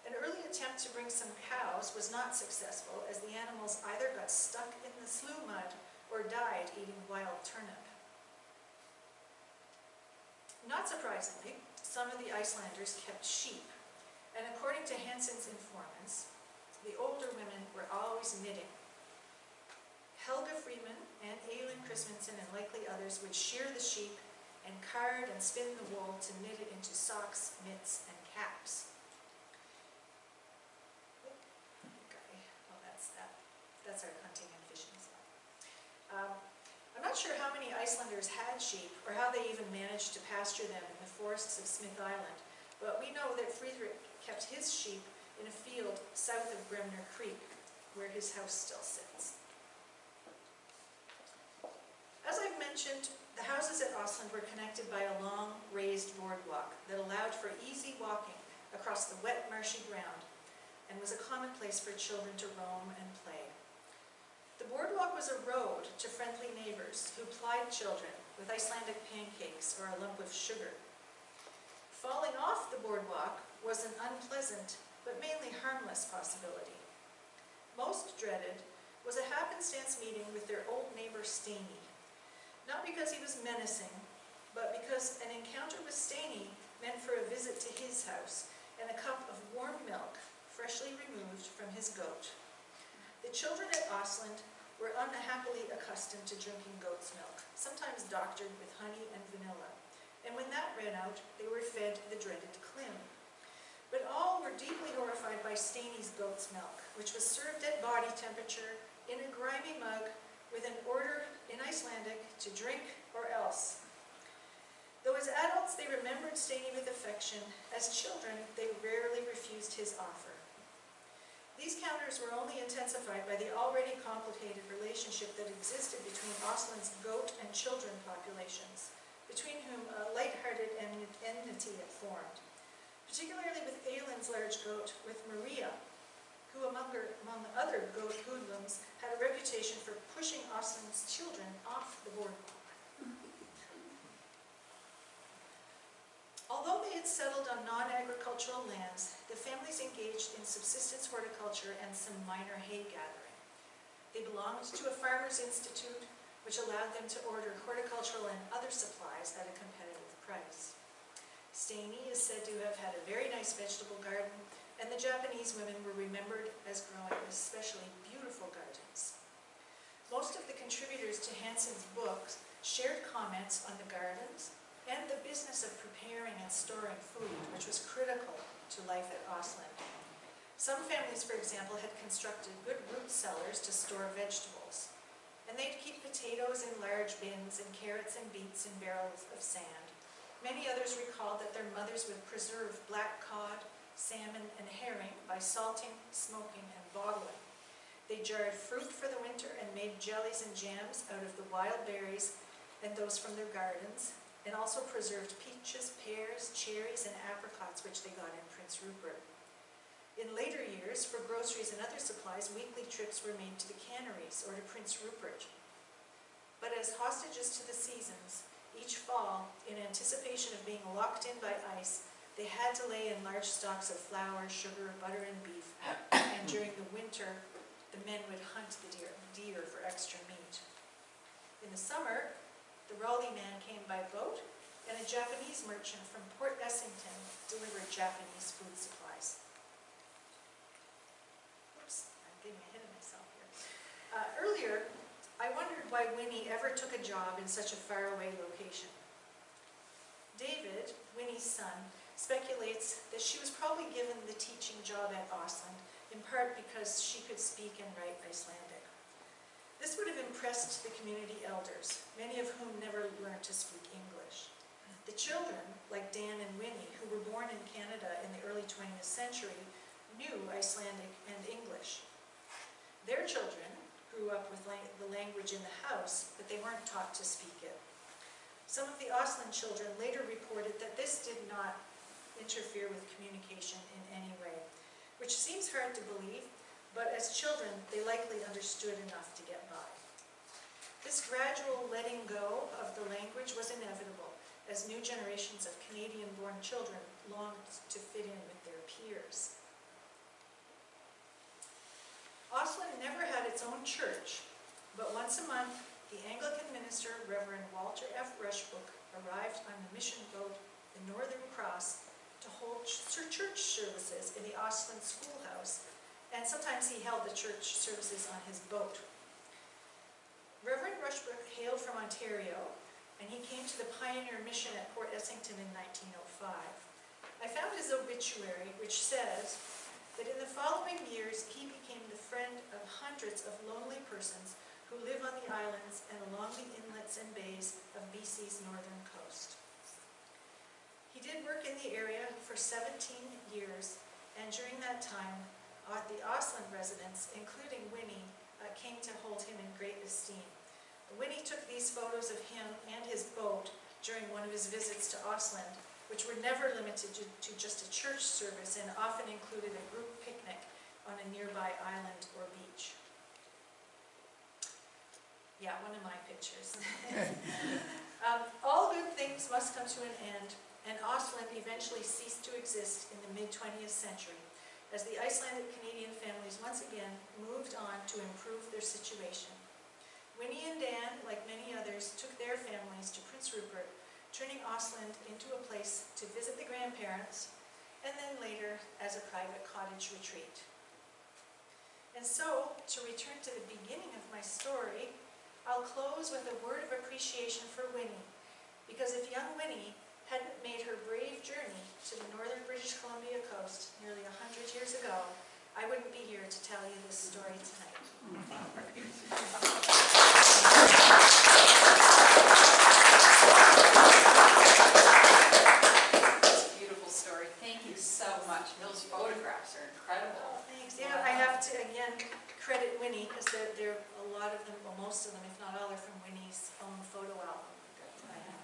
An early attempt to bring some cows was not successful, as the animals either got stuck in the slough mud or died eating wild turnip. Not surprisingly, some of the Icelanders kept sheep, and according to Hansen's informants, the older women were always knitting. Helga Freeman and Helen Kristmanson and likely others would shear the sheep and card and spin the wool to knit it into socks, mitts, and caps. Okay, well that's our hunting and fishing stuff. I'm not sure how many Icelanders had sheep or how they even managed to pasture them in the forests of Smith Island, but we know that Friedrich kept his sheep in a field south of Bremner Creek, where his house still sits. As I've mentioned, the houses at Osland were connected by a long, raised boardwalk that allowed for easy walking across the wet, marshy ground and was a common place for children to roam and play. The boardwalk was a road to friendly neighbors who plied children with Icelandic pancakes or a lump of sugar. Falling off the boardwalk was an unpleasant but mainly harmless possibility. Most dreaded was a happenstance meeting with their old neighbor Steini. Not because he was menacing, but because an encounter with Steini meant for a visit to his house and a cup of warm milk freshly removed from his goat. The children at Osland were unhappily accustomed to drinking goat's milk, sometimes doctored with honey and vanilla, and when that ran out, they were fed the dreaded clim. But all were deeply horrified by Steini's goat's milk, which was served at body temperature in a grimy mug with an order in Icelandic to drink or else. Though as adults they remembered Steini with affection, as children they rarely refused his offer. These counters were only intensified by the already complicated relationship that existed between Osland's goat and children populations, between whom a light-hearted enmity had formed, particularly with Aylin's large goat, with Maria, who among other goat hoodlums had a reputation for pushing Osland's children off the boardwalk. Although they had settled on non-agricultural lands, the families engaged in subsistence horticulture and some minor hay gathering. They belonged to a farmers' institute, which allowed them to order horticultural and other supplies at a competitive price. Steini is said to have had a very nice vegetable garden, and the Japanese women were remembered as growing especially beautiful gardens. Most of the contributors to Hansen's books shared comments on the gardens and the business of preparing and storing food, which was critical to life at Osland. Some families, for example, had constructed good root cellars to store vegetables, and they'd keep potatoes in large bins and carrots and beets in barrels of sand. Many others recalled that their mothers would preserve black cod, salmon, and herring by salting, smoking, and bottling. They jarred fruit for the winter and made jellies and jams out of the wild berries and those from their gardens, and also preserved peaches, pears, cherries, and apricots, which they got in Prince Rupert. In later years, for groceries and other supplies, weekly trips were made to the canneries or to Prince Rupert. But as hostages to the seasons, each fall, in anticipation of being locked in by ice, they had to lay in large stocks of flour, sugar, butter, and beef, and during the winter, the men would hunt the deer for extra meat. In the summer, the Raleigh man came by boat, and a Japanese merchant from Port Essington delivered Japanese food supplies. Oops, I'm getting ahead of myself here. Earlier, I wondered why Winnie ever took a job in such a faraway location. David, Winnie's son, speculates that she was probably given the teaching job at Osland, in part because she could speak and write Icelandic. This would have impressed the community elders, many of whom never learned to speak English. The children, like Dan and Winnie, who were born in Canada in the early 20th century, knew Icelandic and English. Their children grew up with the language in the house, but they weren't taught to speak it. Some of the Osland children later reported that this did not interfere with communication in any way, which seems hard to believe, but as children, they likely understood enough to get by. This gradual letting go of the language was inevitable, as new generations of Canadian-born children longed to fit in with their peers. Osland never had its own church, but once a month, the Anglican minister, Reverend Walter F. Rushbrook, arrived on the mission boat, the Northern Cross, to hold church services in the Osland schoolhouse, and sometimes he held the church services on his boat. Reverend Rushbrook hailed from Ontario, and he came to the Pioneer Mission at Port Essington in 1905. I found his obituary, which says that in the following years he became the friend of hundreds of lonely persons who live on the islands and along the inlets and bays of BC's northern coast. He did work in the area for 17 years, and during that time, the Osland residents, including Winnie, came to hold him in great esteem. Winnie took these photos of him and his boat during one of his visits to Osland, which were never limited to just a church service and often included a group picnic on a nearby island or beach. Yeah, one of my pictures. All good things must come to an end, and Osland eventually ceased to exist in the mid-20th century, as the Icelandic Canadian families once again moved on to improve their situation. Winnie and Dan, like many others, took their families to Prince Rupert, turning Osland into a place to visit the grandparents, and then later as a private cottage retreat. And so, to return to the beginning of my story, I'll close with a word of appreciation for Winnie, because if young Winnie hadn't made her brave journey to the northern British Columbia coast nearly 100 years ago, I wouldn't be here to tell you this story tonight. It's a beautiful story. Thank you so much. Those photographs are incredible. Oh, thanks. Yeah, I have to, again, credit Winnie, because there are a lot of them, well, most of them, if not all, are from Winnie's own photo album that I have.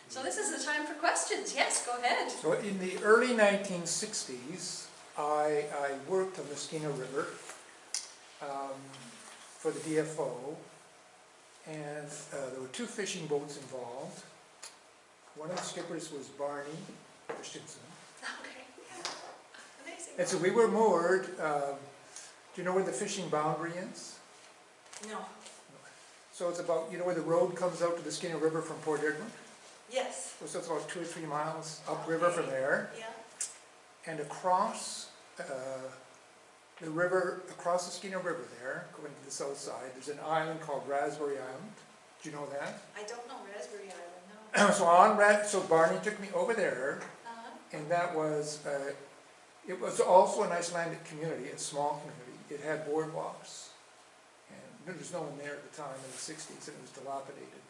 So this is the time for questions. Yes, go ahead. So in the early 1960s, I worked on the Skeena River for the DFO, and there were 2 fishing boats involved. One of the skippers was Barney Christensen. Okay, yeah, amazing. And so we were moored, do you know where the fishing boundary is? No. So it's about, you know where the road comes out to the Skeena River from Port Edward? Yes. So it's about 2 or 3 miles upriver from there. Yeah. And across the river, across the Skeena River there, going to the south side, there's an island called Raspberry Island. Do you know that? I don't know Raspberry Island, no. So Barney took me over there, and that was, it was also an Icelandic community, a small community. It had boardwalks, and there was no one there at the time in the 60s, and it was dilapidated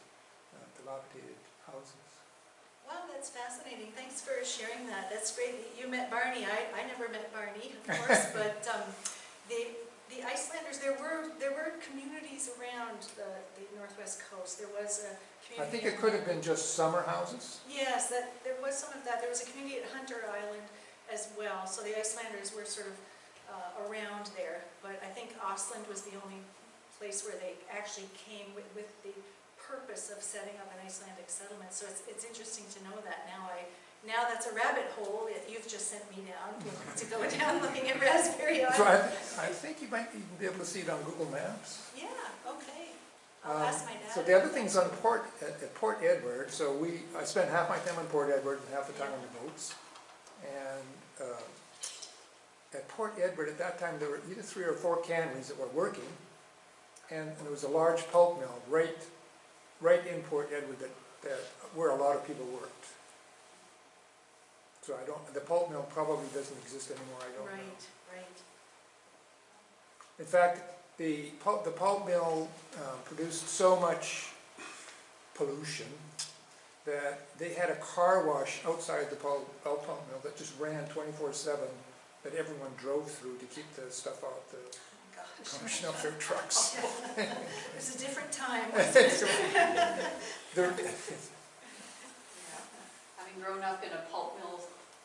houses. Wow, that's fascinating. Thanks for sharing that. That's great. You met Barney. I never met Barney, of course, but the Icelanders, there were communities around the northwest coast. There was a community. I think it could have been just summer houses. Yes, there was some of that. There was a community at Hunter Island as well. So the Icelanders were sort of around there, but I think Osland was the only place where they actually came with the purpose of setting up an Icelandic settlement. So it's interesting to know that now. Now that's a rabbit hole that you've just sent me down to go down looking at Raspberry Island. So I think you might even be able to see it on Google Maps. Yeah, okay. I'll ask my dad. So the other thing's on at Port Edward. So I spent half my time on Port Edward and half the time on the boats. And at Port Edward at that time there were either 3 or 4 canneries that were working. and there was a large pulp mill right in Port Edward that where a lot of people worked. So the pulp mill probably doesn't exist anymore, I don't know. Right. In fact, the pulp mill produced so much pollution that they had a car wash outside the pulp mill that just ran 24/7 that everyone drove through to keep the stuff out the pollution off their trucks. It was a different time, wasn't it? Having grown up in a pulp mill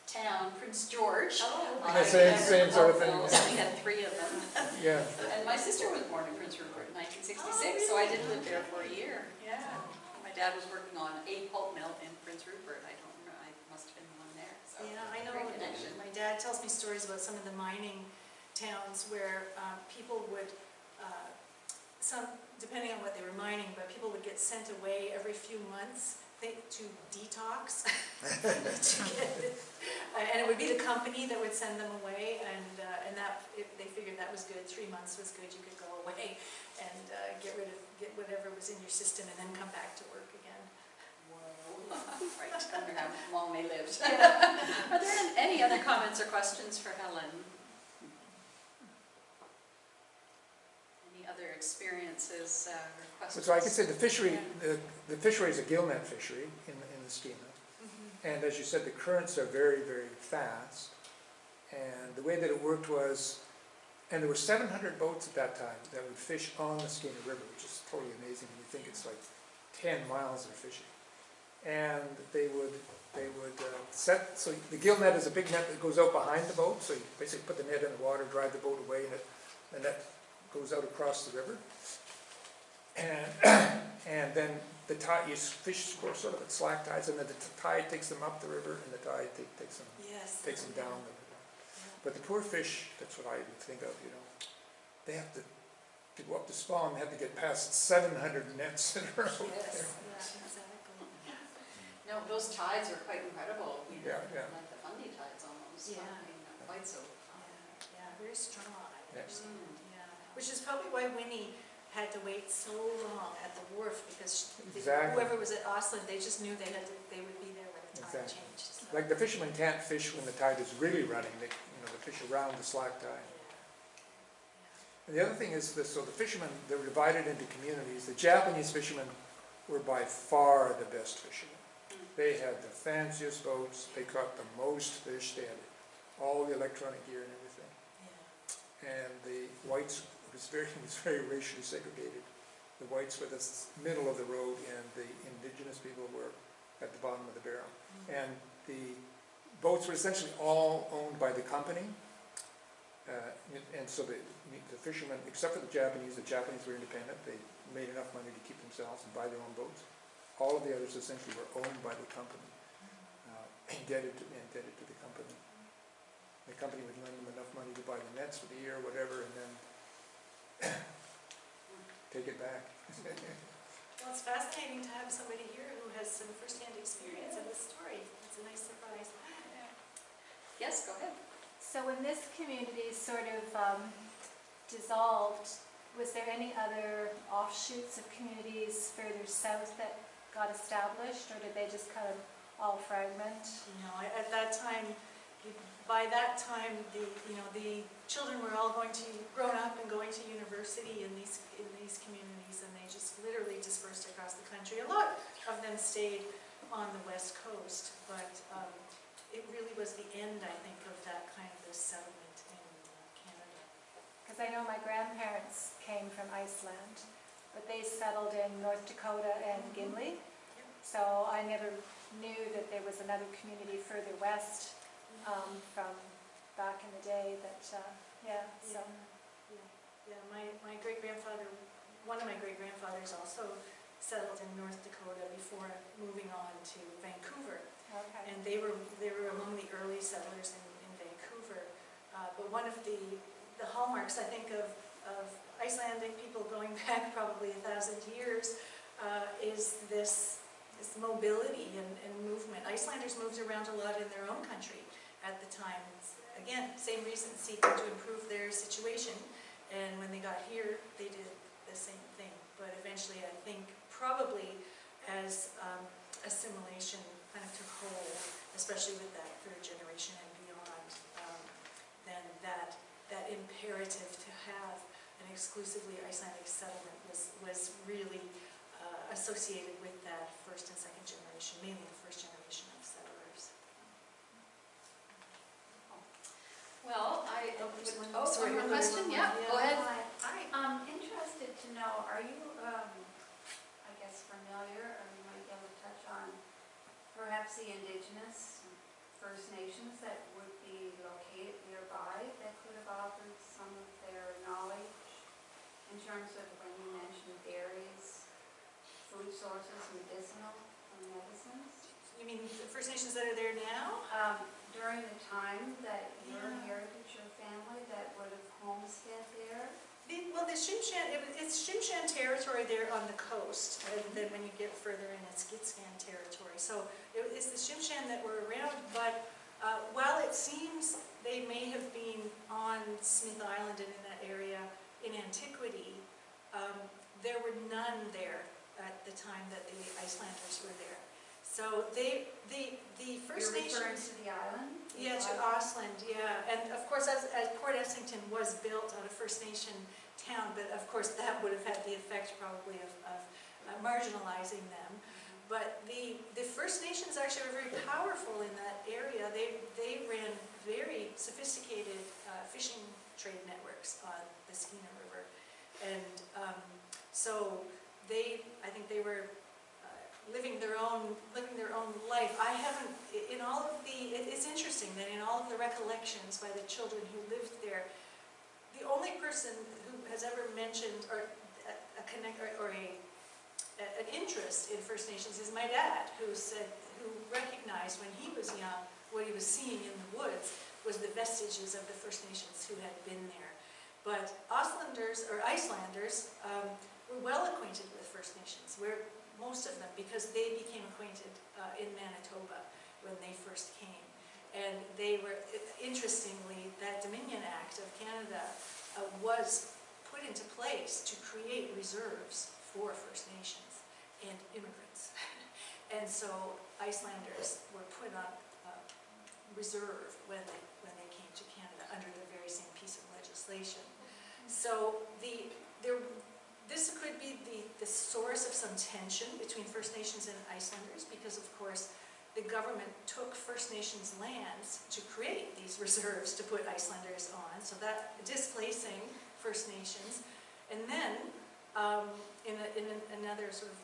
town, Prince George. Oh, I same remember sort of pulp thing, mills. yeah. We had 3 of them. Yeah. And my sister was born in Prince Rupert in 1966, so I did live there for a year. Yeah. My dad was working on a pulp mill in Prince Rupert. I don't remember, I must have been one there, so. Yeah, I know. Great connection. My dad tells me stories about some of the mining towns where people would, depending on what they were mining, but people would get sent away every few months to detox. And it would be the company that would send them away, and they figured that was good. 3 months was good. You could go away and get whatever was in your system, and then come back to work again. Whoa. Right, I wonder how long they lived. Are there any other comments or questions for Helen? Any other experiences or questions? So I could say the fishery is a gillnet fishery in the Skeena. And as you said, the currents are very, very fast. And the way that it worked was, and there were 700 boats at that time that would fish on the Skeena River, which is totally amazing when you think it's like 10 miles of fishing. And they would set, so the gill net is a big net that goes out behind the boat, so you basically put the net in the water, drive the boat away, and the net goes out across the river. And then the tide, you fish sort of at slack tides, and then the tide takes them up the river, and the tide takes them down the river. But the poor fish, that's what I would think of, you know, they have to go up to spawn, they have to get past 700 nets in a row. Yes, yeah, exactly. No, those tides are quite incredible. You know, Yeah. like the Fundy tides almost. Yeah. I mean, not quite so. Yeah, very strong. Yes. Yeah, which is probably why Winnie had to wait so long at the wharf, because Exactly. whoever was at Osland, they just knew they would be there when the tide Exactly. changed. So. Like the fishermen can't fish when the tide is really running, they fish around the slack tide. And the other thing is this, so the fishermen, they were divided into communities. The Japanese fishermen were by far the best fishermen. They had the fanciest boats, they caught the most fish, they had all the electronic gear and everything. And the whites, it was very racially segregated. The whites were the middle of the road, and the indigenous people were at the bottom of the barrel. And the boats were essentially all owned by the company. And so the fishermen, except for the Japanese were independent. They made enough money to keep themselves and buy their own boats. All of the others essentially were owned by the company, indebted to the company. The company would lend them enough money to buy the nets for the year or whatever, and then take it back. Well, it's fascinating to have somebody here who has some first-hand experience in this story. It's a nice surprise. Yes, go ahead. So when this community sort of dissolved, was there any other offshoots of communities further south that got established, or did they just kind of all fragment? No, at that time, by that time, the children were all grown up and going to university in these communities, and they just literally dispersed across the country. A lot of them stayed on the west coast, but it really was the end, I think, of that kind of settlement in Canada. Because I know my grandparents came from Iceland, but they settled in North Dakota and Gimli. So I never knew that there was another community further west from back in the day that, so. Yeah, my great-grandfather, one of my great-grandfathers also settled in North Dakota before moving on to Vancouver. Okay. And they were among the early settlers in Vancouver. But one of the hallmarks, I think, of Icelandic people going back probably 1,000 years is this mobility and movement. Icelanders moved around a lot in their own country at the time. Again, same reason, seeking to improve their situation. And when they got here, they did the same thing. But eventually, I think probably as assimilation kind of took hold, especially with that third generation and beyond, then that imperative to have an exclusively Icelandic settlement was really associated with that first and second generation, mainly the first generation of settlers. Well, Sorry, one more one question? more. Yeah, go ahead. Hi. I'm interested to know, are you, I guess, familiar, or you might be able to touch on perhaps the indigenous First Nations that would be located nearby that could have offered some of their knowledge in terms of, when you mentioned berries, food sources, medicinal medicines? You mean the First Nations that are there now? During the time that you Yeah. inherited your family that would have homestead there? Well, the Tsimshian, it's Tsimshian territory there on the coast, and then when you get further in, it's Gitskan territory. So it's the Tsimshian that were around, but while it seems they may have been on Smith Island and in that area in antiquity, there were none there at the time that the Icelanders were there. So the First You're referring Nations... to the island? Yeah, to Osland, yeah. And of course, as Port Essington was built on a First Nation town, but of course that would have had the effect probably of marginalizing them. But the First Nations actually were very powerful in that area. They ran very sophisticated fishing trade networks on the Skeena River. And so I think they were living their own life. I haven't, in all of it's interesting that in all of the recollections by the children who lived there, the only person who has ever mentioned or an interest in First Nations is my dad, who recognized when he was young what he was seeing in the woods was the vestiges of the First Nations who had been there. But Icelanders were well acquainted with First Nations. Most of them, because they became acquainted in Manitoba when they first came. And they were, interestingly, that Dominion Act of Canada was put into place to create reserves for First Nations and immigrants. And so Icelanders were put on reserve when they came to Canada under the very same piece of legislation. So this could be the source of some tension between First Nations and Icelanders, because of course the government took First Nations lands to create these reserves to put Icelanders on, so that displacing First Nations. And then in another sort of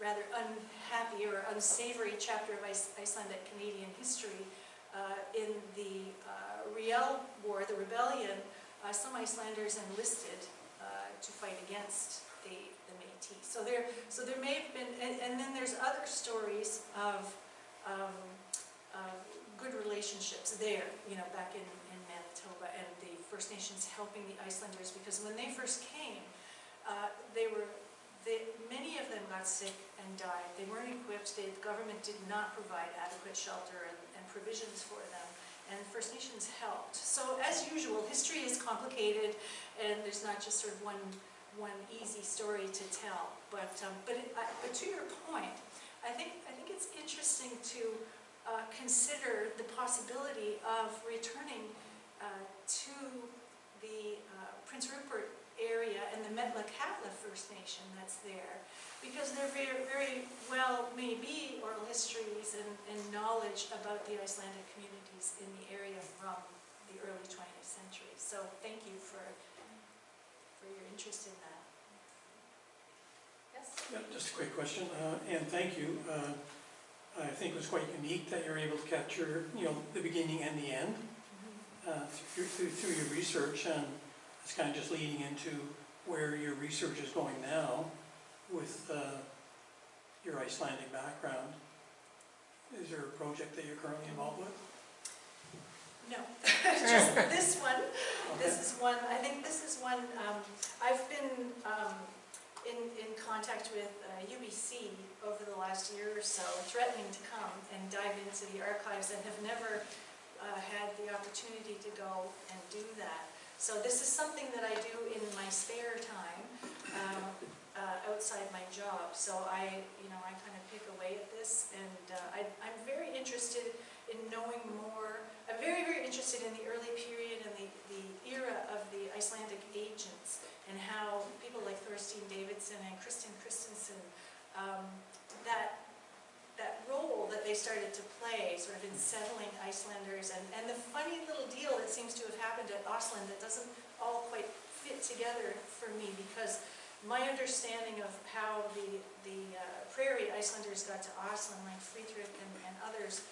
rather unhappy or unsavory chapter of Icelandic Canadian history, in the Riel War, the rebellion, some Icelanders enlisted to fight against the Métis. So there may have been, and then there's other stories of good relationships there, back in Manitoba, and the First Nations helping the Icelanders, because when they first came, many of them got sick and died. They weren't equipped. The government did not provide adequate shelter and provisions for them. And First Nations helped. So as usual, history is complicated, and there's not just sort of one easy story to tell. But to your point, I think it's interesting to consider the possibility of returning to the Prince Rupert area and the Metlakatla First Nation that's there, because there very, very well may be oral histories and knowledge about the Icelandic communities in the area from the early 20th century. So thank you for your interest in that. Yes? Yeah, just a quick question, and thank you. I think it was quite unique that you're able to capture, the beginning and the end through your research, and it's kind of just leading into where your research is going now with your Icelandic background. Is there a project that you're currently involved with? No, just this one. Okay. This is one. I think this is one. I've been in contact with UBC over the last year or so, threatening to come and dive into the archives, and have never had the opportunity to go and do that. So this is something that I do in my spare time, outside my job. So I kind of pick away at this, and I'm very interested in knowing more. I'm very, very interested in the early period and the era of the Icelandic agents, and how people like Thorstein Davidson and Kristmanson, that role that they started to play sort of in settling Icelanders, and the funny little deal that seems to have happened at Osland that doesn't all quite fit together for me, because my understanding of how the prairie Icelanders got to Osland, like Friedrich and others,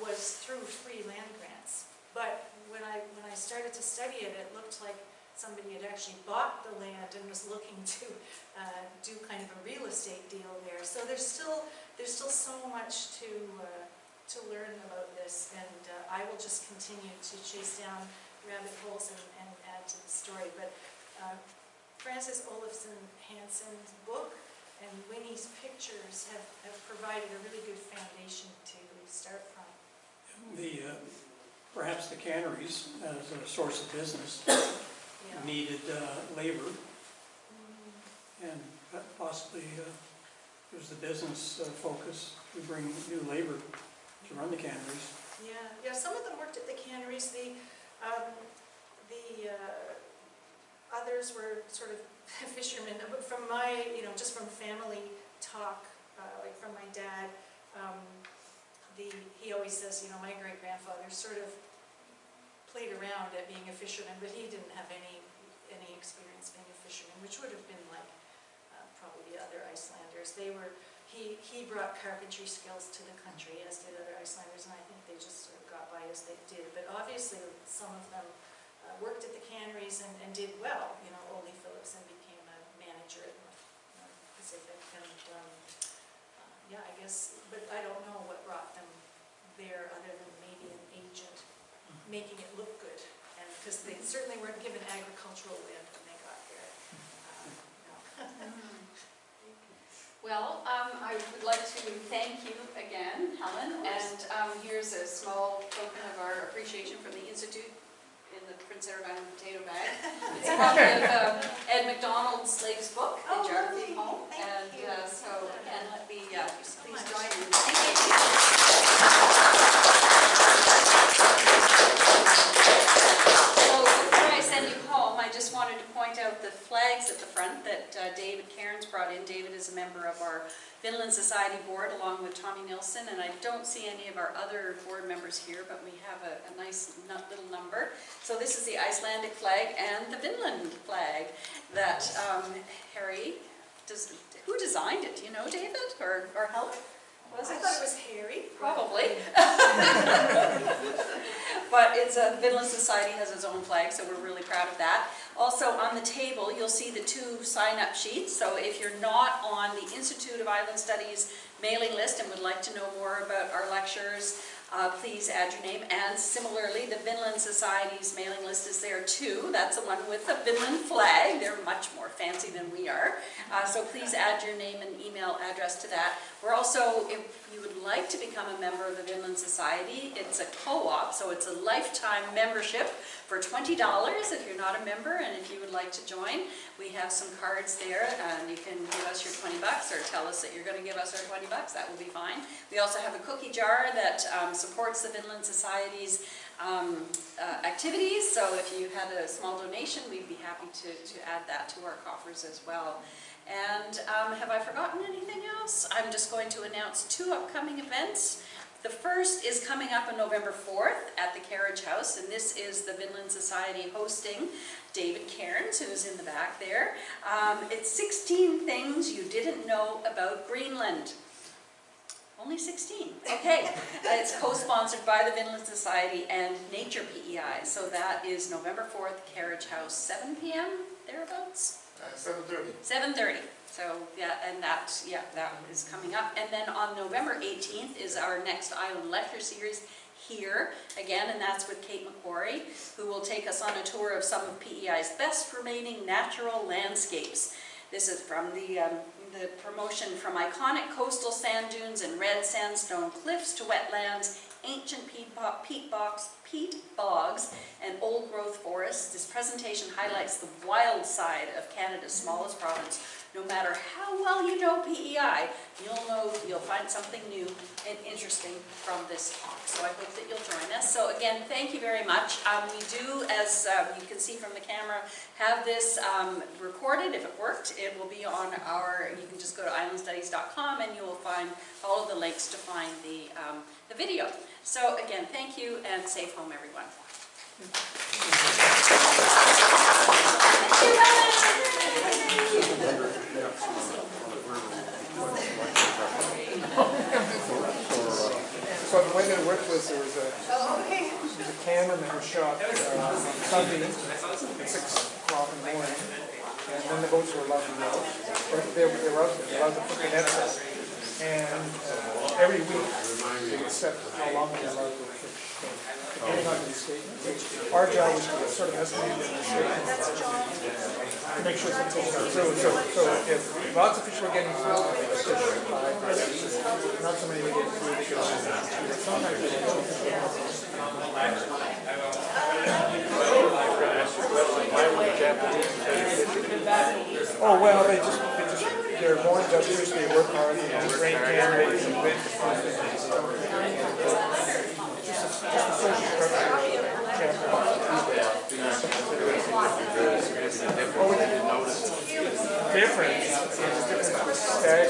was through free land grants. But when I started to study it, it looked like somebody had actually bought the land and was looking to do kind of a real estate deal there. So there's still so much to learn about this, and I will just continue to chase down rabbit holes and add to the story. But Frances Olafsson Hansen's book and Winnie's pictures have provided a really good foundation to start from. Perhaps the canneries as a source of business Yeah. needed labor, and possibly it was the business focus to bring new labor to run the canneries. Yeah. Some of them worked at the canneries. The others were sort of fishermen. But from my, just from family talk, like from my dad, he always says, my great-grandfather sort of played around at being a fisherman, but he didn't have any experience being a fisherman, which would have been like probably the other Icelanders. He brought carpentry skills to the country, as did other Icelanders, and I think they just sort of got by as they did. But obviously, some of them worked at the canneries and did well. Ole Philipson became a manager at North Pacific, and yeah, I guess, but I don't know what brought them there other than maybe an agent making it look good, and because they certainly weren't given agricultural land when they got there. No. Well, I would like to thank you again, Helen, and here's a small token of our appreciation from the Institute in the Prince Edward Island potato bag. It's a copy of Ed MacDonald's latest book, The Geography of Home, and so again, let me please join me. Thank you. So before I send you home, I just wanted to point out the flags at the front that David Cairns brought in. David is a member of our Vinland Society board along with Tommy Nilsson, and I don't see any of our other board members here, but we have a nice little number. So this is the Icelandic flag and the Vinland flag that Harry, who designed it? Do you know, David, or Helen? I thought it was Harry. Probably. But Vinland Society has its own flag, so we're really proud of that. Also on the table, you'll see the 2 sign-up sheets. So if you're not on the Institute of Island Studies mailing list and would like to know more about our lectures, please add your name. And similarly, the Vinland Society's mailing list is there too. That's the one with the Vinland flag. They're much more fancy than we are. So please add your name and email address to that. We're also, if you would like to become a member of the Vinland Society, it's a co-op, so it's a lifetime membership for $20 if you're not a member, and if you would like to join, we have some cards there, and you can give us your $20 or tell us that you're going to give us our $20. That will be fine. We also have a cookie jar that supports the Vinland Society's activities, so if you had a small donation, we'd be happy to add that to our coffers as well. And have I forgotten anything else? I'm just going to announce 2 upcoming events. The first is coming up on November 4th at the Carriage House, and this is the Vinland Society hosting David Cairns, who's in the back there. It's 16 things you didn't know about Greenland. Only 16. Okay. It's co-sponsored by the Vinland Society and Nature PEI. So that is November 4th, Carriage House, 7 p.m. thereabouts? 7:30. 7:30. So yeah, and that is coming up. And then on November 18th is our next Island Lecture Series here again, and that's with Kate McQuarrie, who will take us on a tour of some of PEI's best remaining natural landscapes. This is from the promotion from iconic coastal sand dunes and red sandstone cliffs to wetlands, ancient peat bogs, and old-growth forests. This presentation highlights the wild side of Canada's smallest province. No matter how well you know PEI, you'll find something new and interesting from this talk. So I hope that you'll join us. So again, thank you very much. We do, as you can see from the camera, have this recorded. If it worked, it will be on you can just go to islandstudies.com and you will find all of the links to find the video. So again, thank you and safe home, everyone. Thank you, Helen. So the way that it worked was there was a cannon that was shot Sunday at 6 o'clock in the morning, and then the boats were allowed to go. They were allowed to put the nets up. And every week they would set how long they were allowed to fish. So, depending on the statement, our job was to sort of estimate the statement to make sure it's taken through. So if lots of fish were getting through, they would fish 5, not so many were getting through, they could sometimes they would Oh, well, they're born Dutchers, they work hard, they train canneries and wait for things. Just a social structure. Different. It's different with stag.